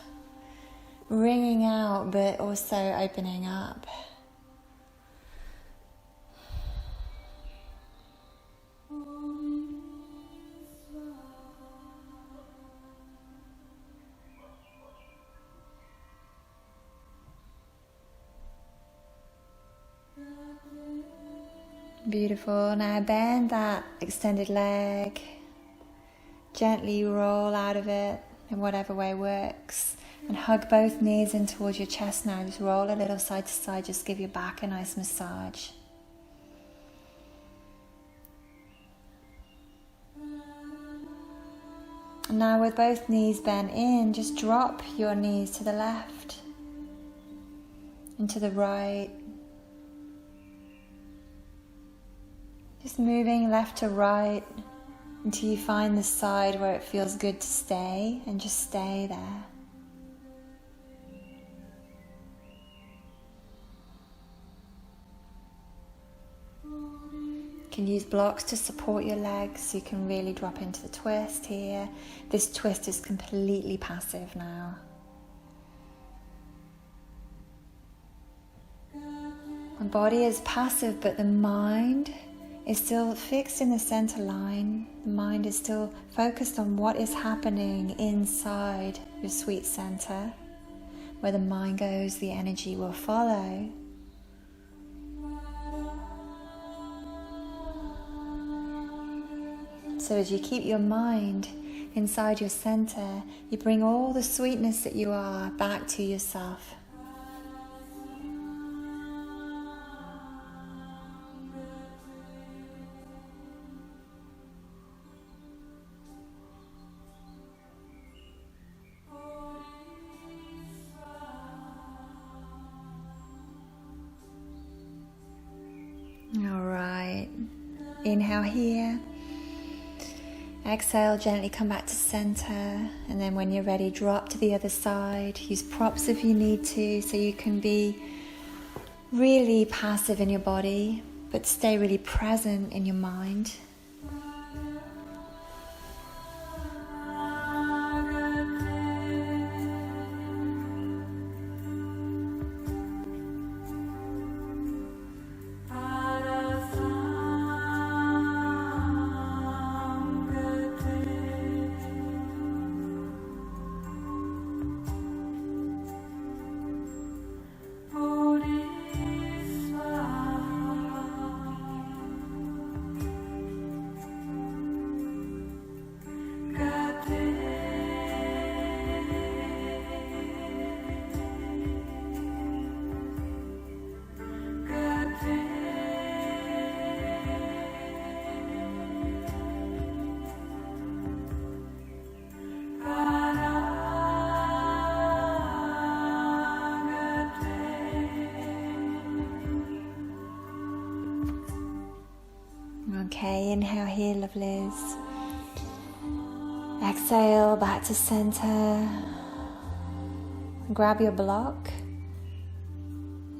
wringing out, but also opening up. Beautiful. Now bend that extended leg. Gently roll out of it in whatever way works. And hug both knees in towards your chest now. Just roll a little side to side. Just give your back a nice massage. And now with both knees bent in, just drop your knees to the left and to the right. Just moving left to right until you find the side where it feels good to stay, and just stay there. You can use blocks to support your legs so you can really drop into the twist here. This twist is completely passive now. The body is passive, but the mind is still fixed in the center line. The mind is still focused on what is happening inside your sweet center. Where the mind goes, the energy will follow. So as you keep your mind inside your center, you bring all the sweetness that you are back to yourself. Alright, inhale here, exhale, gently come back to center, and then when you're ready, drop to the other side. Use props if you need to, so you can be really passive in your body, but stay really present in your mind. Okay, inhale here, lovelies. Exhale back to center. Grab your block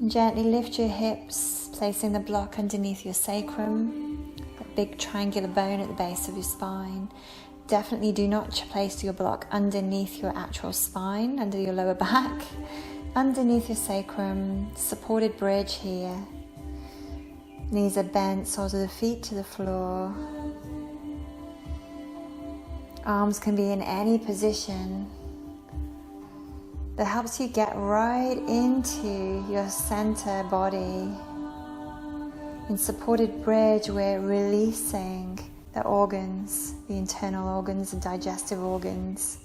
and gently lift your hips, placing the block underneath your sacrum, that big triangular bone at the base of your spine. Definitely do not place your block underneath your actual spine, under your lower back, underneath your sacrum, supported bridge here. Knees are bent, soles of the feet to the floor. Arms can be in any position that helps you get right into your center body. In supported bridge, we're releasing the organs, the internal organs, the digestive organs,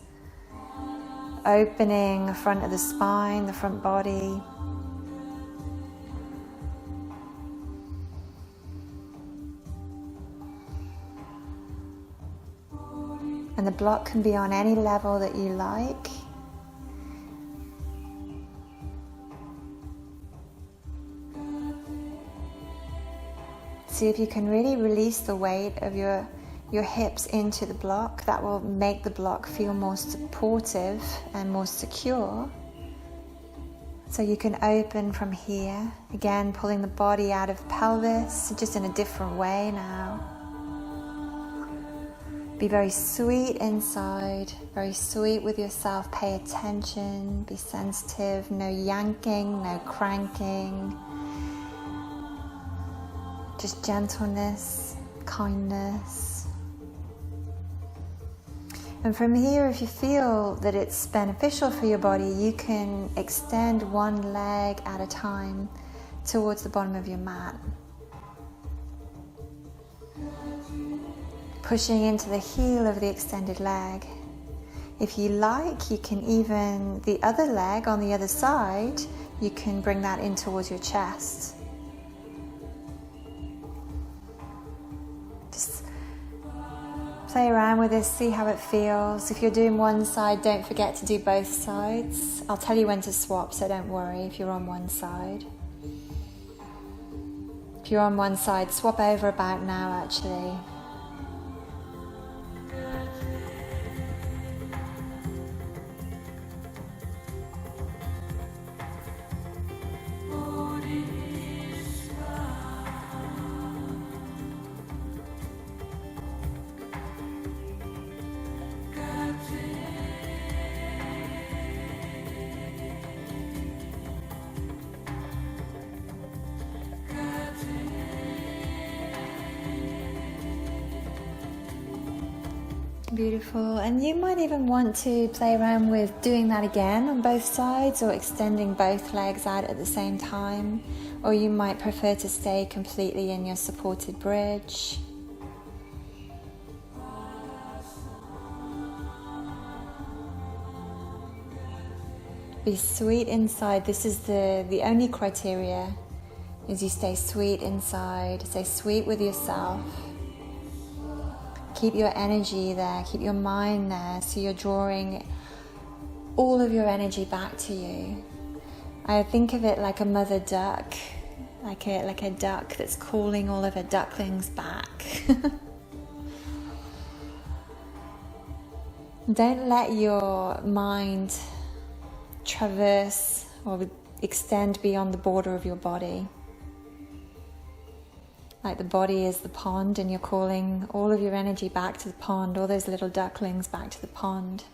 opening the front of the spine, the front body. And the block can be on any level that you like. See if you can really release the weight of your hips into the block. That will make the block feel more supportive and more secure. So you can open from here. Again, pulling the body out of the pelvis, just in a different way now. Be very sweet inside, very sweet with yourself. Pay attention, be sensitive, no yanking, no cranking. Just gentleness, kindness. And from here, if you feel that it's beneficial for your body, you can extend one leg at a time towards the bottom of your mat. Pushing into the heel of the extended leg. If you like, you can even, the other leg on the other side, you can bring that in towards your chest. Just play around with this, see how it feels. If you're doing one side, don't forget to do both sides. I'll tell you when to swap, so don't worry if you're on one side. If you're on one side, swap over about now actually. Beautiful. And you might even want to play around with doing that again on both sides, or extending both legs out at the same time, or you might prefer to stay completely in your supported bridge. Be sweet inside. This is the only criteria, is you stay sweet inside, stay sweet with yourself. Keep your energy there, keep your mind there, so you're drawing all of your energy back to you. I think of it like a mother duck, like a duck that's calling all of her ducklings back. Don't let your mind traverse or extend beyond the border of your body. Like the body is the pond, and you're calling all of your energy back to the pond, all those little ducklings back to the pond.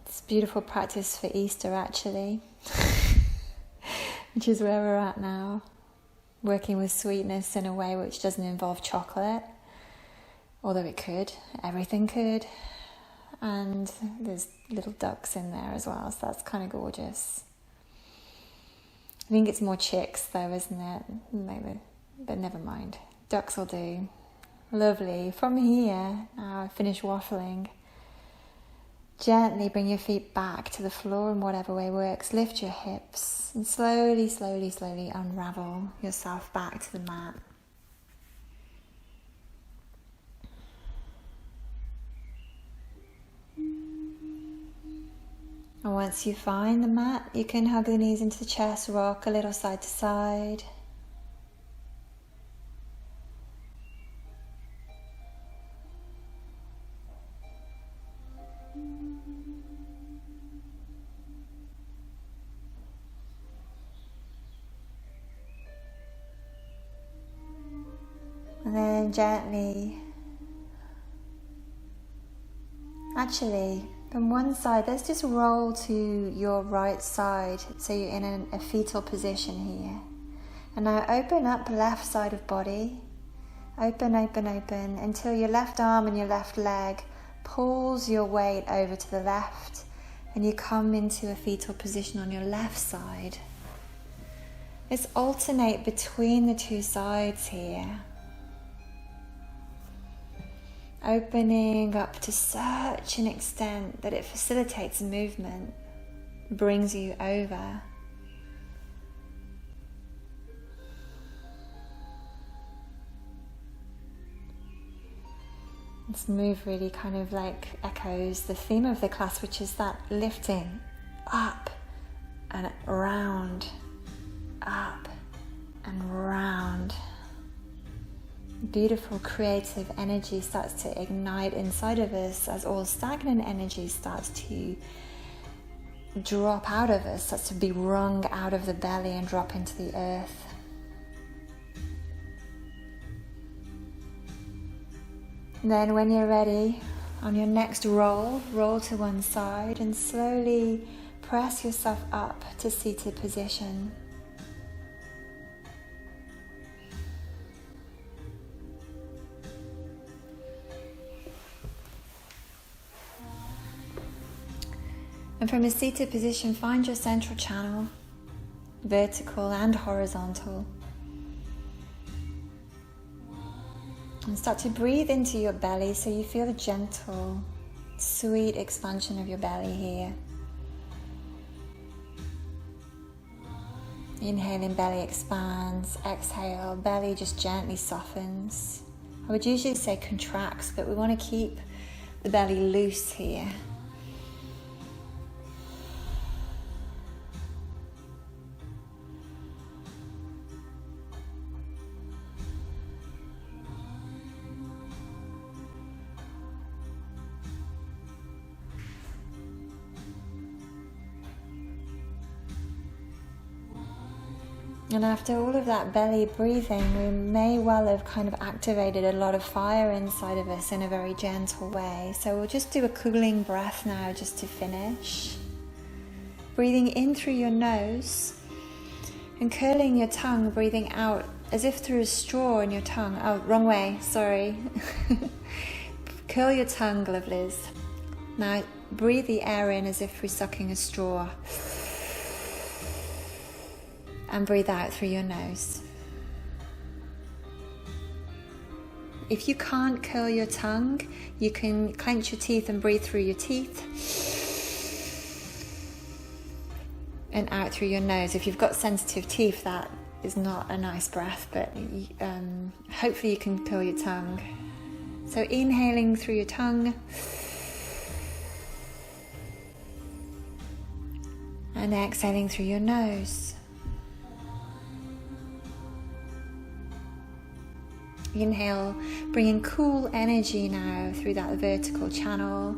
It's a beautiful practice for Easter actually, which is where we're at now. Working with sweetness in a way which doesn't involve chocolate. Although it could, everything could. And there's little ducks in there as well, so that's kind of gorgeous. I think it's more chicks though, isn't it? Maybe, but never mind. Ducks will do. Lovely. From here, now I finish waffling. Gently bring your feet back to the floor in whatever way works. Lift your hips and slowly, slowly, slowly unravel yourself back to the mat. And once you find the mat, you can hug the knees into the chest, rock a little side to side. And then gently, actually, from one side, let's just roll to your right side, so you're in a fetal position here. And now open up left side of body, open, open, open, until your left arm and your left leg pulls your weight over to the left, and you come into a fetal position on your left side. Let's alternate between the two sides here. Opening up to such an extent that it facilitates movement, brings you over. This move really kind of like echoes the theme of the class, which is that lifting up and round, up and round. Beautiful creative energy starts to ignite inside of us as all stagnant energy starts to drop out of us, starts to be wrung out of the belly and drop into the earth. And then when you're ready, on your next roll, roll to one side and slowly press yourself up to seated position. And from a seated position, find your central channel, vertical and horizontal. And start to breathe into your belly so you feel a gentle, sweet expansion of your belly here. Inhaling, belly expands. Exhale, belly just gently softens. I would usually say contracts, but we want to keep the belly loose here. And after all of that belly breathing, we may well have kind of activated a lot of fire inside of us in a very gentle way. So we'll just do a cooling breath now just to finish. Breathing in through your nose and curling your tongue, breathing out as if through a straw in your tongue. Oh, wrong way, sorry. Curl your tongue, lovelies. Now breathe the air in as if we're sucking a straw. And breathe out through your nose. If you can't curl your tongue, you can clench your teeth and breathe through your teeth. And out through your nose. If you've got sensitive teeth, that is not a nice breath, but hopefully you can curl your tongue. So inhaling through your tongue. And exhaling through your nose. Inhale, bringing cool energy now through that vertical channel.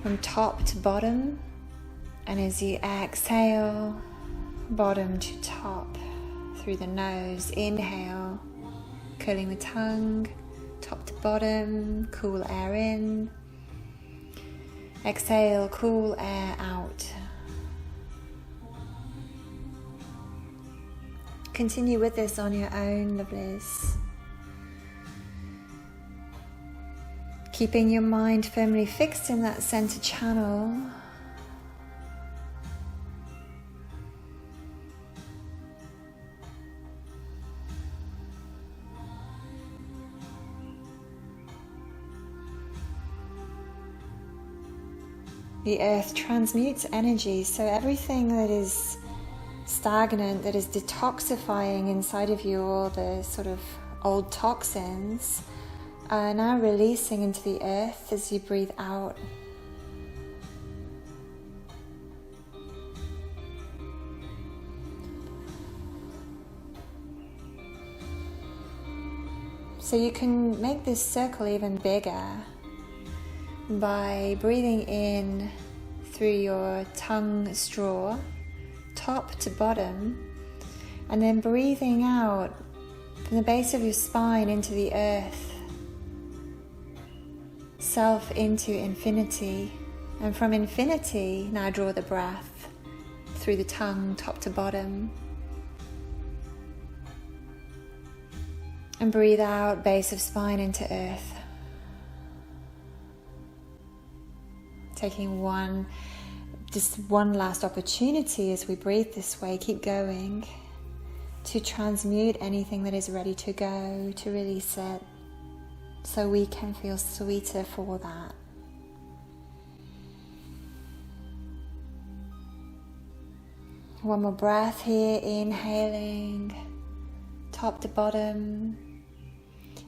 From top to bottom. And as you exhale, bottom to top through the nose. Inhale, curling the tongue, top to bottom, cool air in. Exhale, cool air out. Continue with this on your own, lovelies. Keeping your mind firmly fixed in that center channel. The earth transmutes energy, so everything that is stagnant, that is detoxifying inside of you, all the sort of old toxins, are now releasing into the earth as you breathe out. So you can make this circle even bigger by breathing in through your tongue straw, top to bottom, and then breathing out from the base of your spine into the earth, self into infinity. And from infinity, now draw the breath through the tongue, top to bottom. And breathe out, base of spine into earth. Taking just one last opportunity as we breathe this way, keep going, to transmute anything that is ready to go, to release it, so we can feel sweeter for that. One more breath here, inhaling, top to bottom,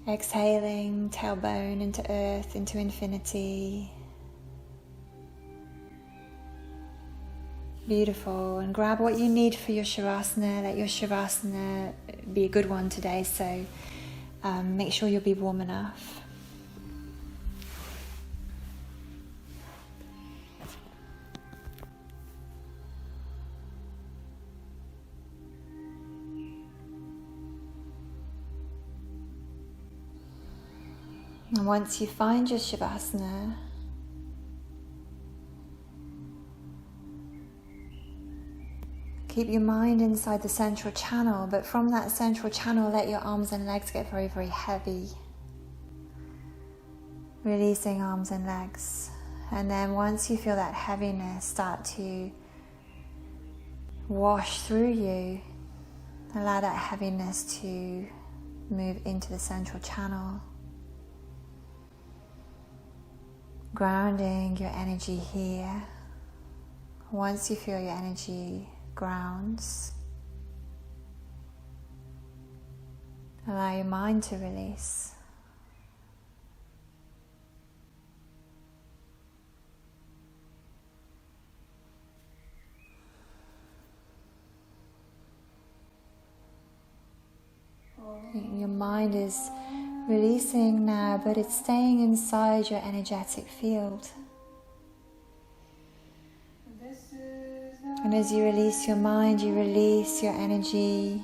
exhaling, tailbone into earth, into infinity. Beautiful. And grab what you need for your Shavasana. Let your Shavasana be a good one today, so make sure you'll be warm enough. And once you find your Shavasana, keep your mind inside the central channel, but from that central channel, let your arms and legs get very, very heavy. Releasing arms and legs. And then once you feel that heaviness start to wash through you, allow that heaviness to move into the central channel. Grounding your energy here. Once you feel your energy grounds, allow your mind to release. Your mind is releasing now, but it's staying inside your energetic field. And as you release your mind, you release your energy.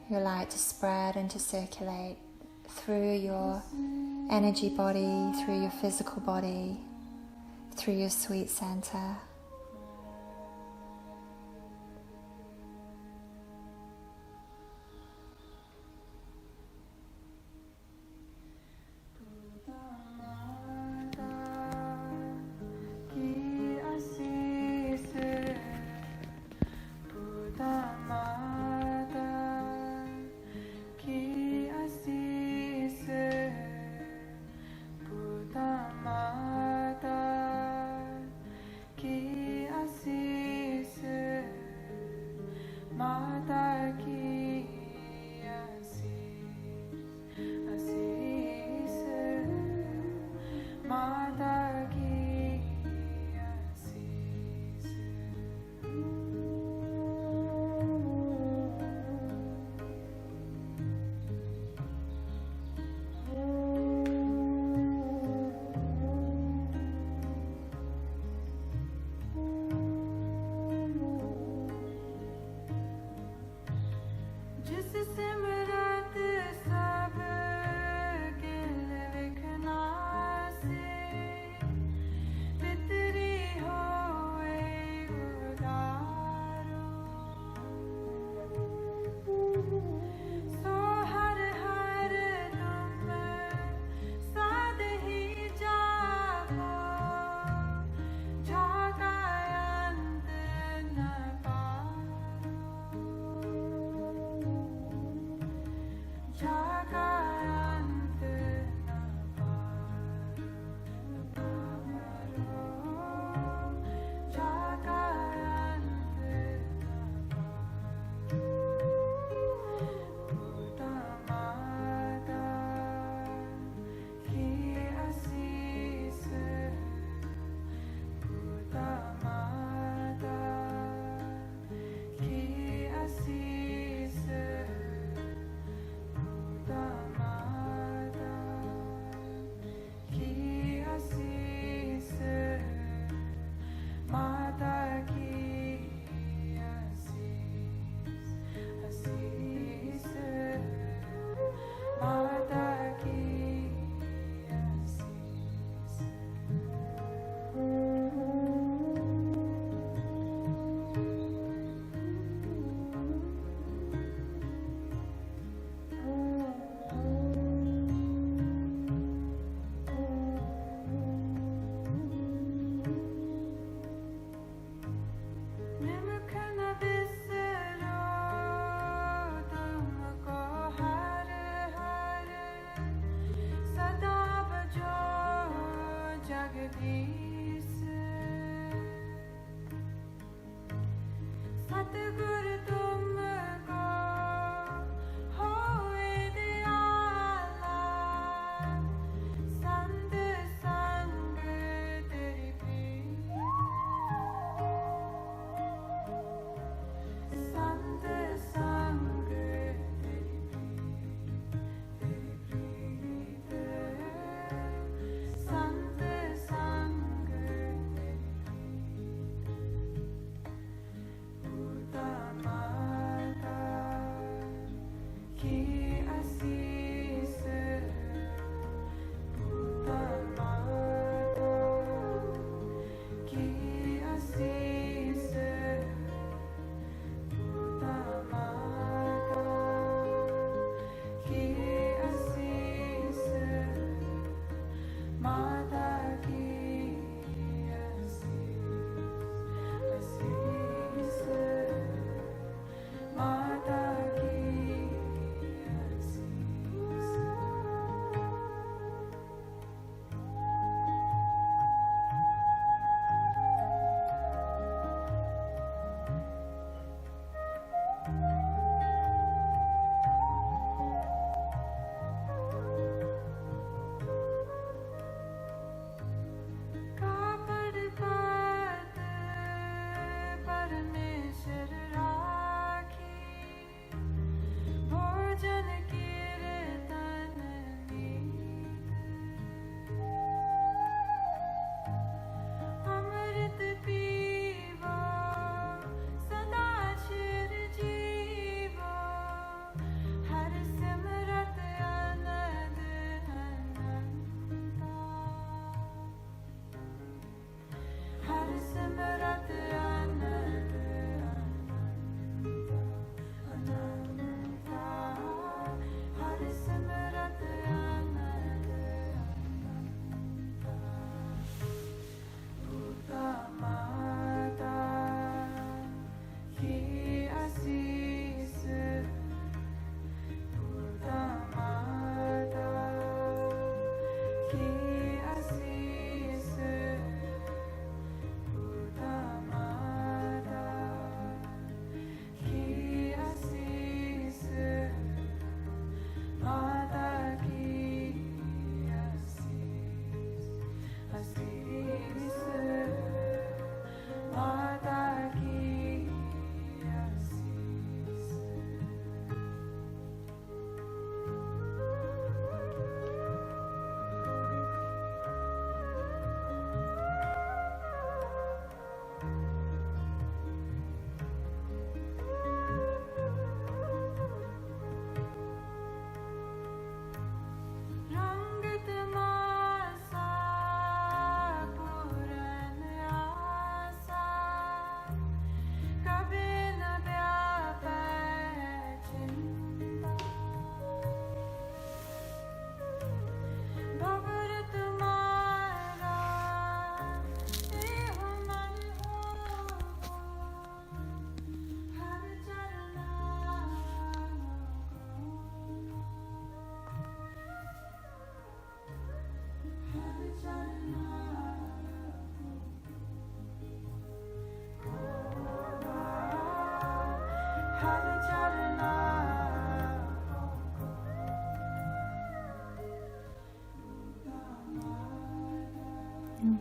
You allow it to spread and to circulate through your energy body, through your physical body, through your sweet center.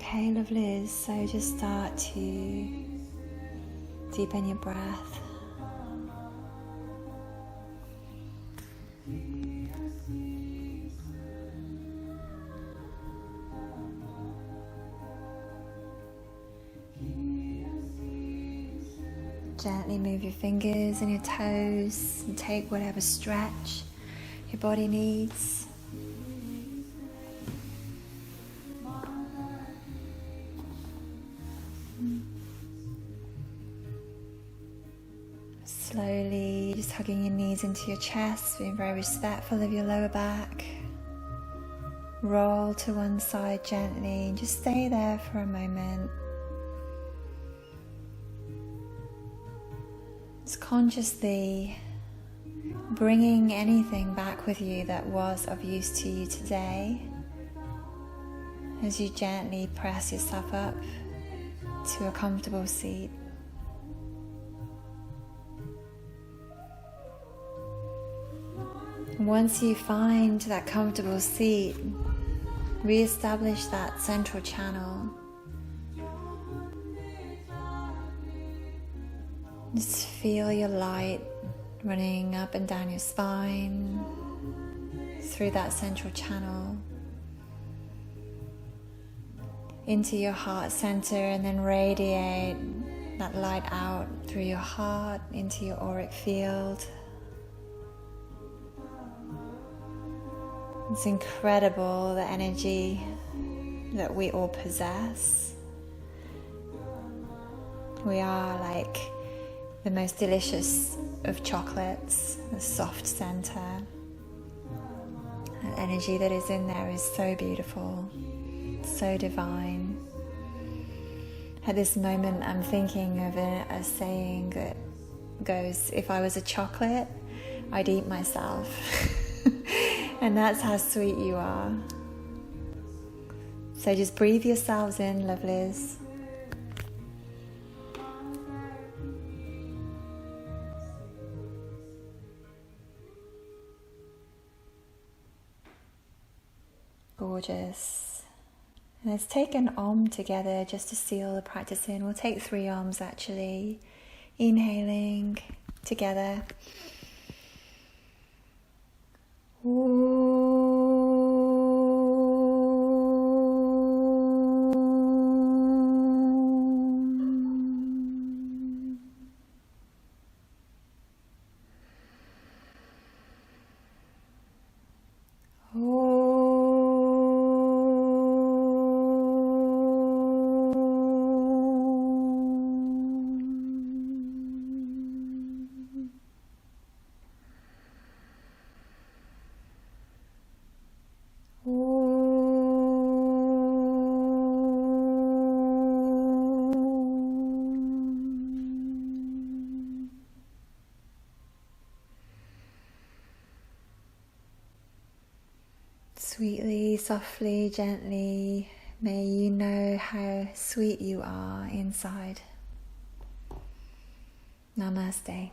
Okay, lovely. So just start to deepen your breath. Gently move your fingers and your toes and take whatever stretch your body needs. Slowly, just hugging your knees into your chest, being very respectful of your lower back. Roll to one side gently and just stay there for a moment. Just consciously bringing anything back with you that was of use to you today as you gently press yourself up to a comfortable seat. Once you find that comfortable seat, re-establish that central channel. Just feel your light running up and down your spine, through that central channel, into your heart center, and then radiate that light out through your heart into your auric field. It's incredible, the energy that we all possess. We are like the most delicious of chocolates, the soft center. That energy that is in there is so beautiful, so divine. At this moment, I'm thinking of a saying that goes, if I was a chocolate, I'd eat myself. And that's how sweet you are. So just breathe yourselves in, lovelies. Gorgeous. And let's take an Om together just to seal the practice in. We'll take 3 Oms actually. Inhaling together. Sweetly, softly, gently, may you know how sweet you are inside. Namaste.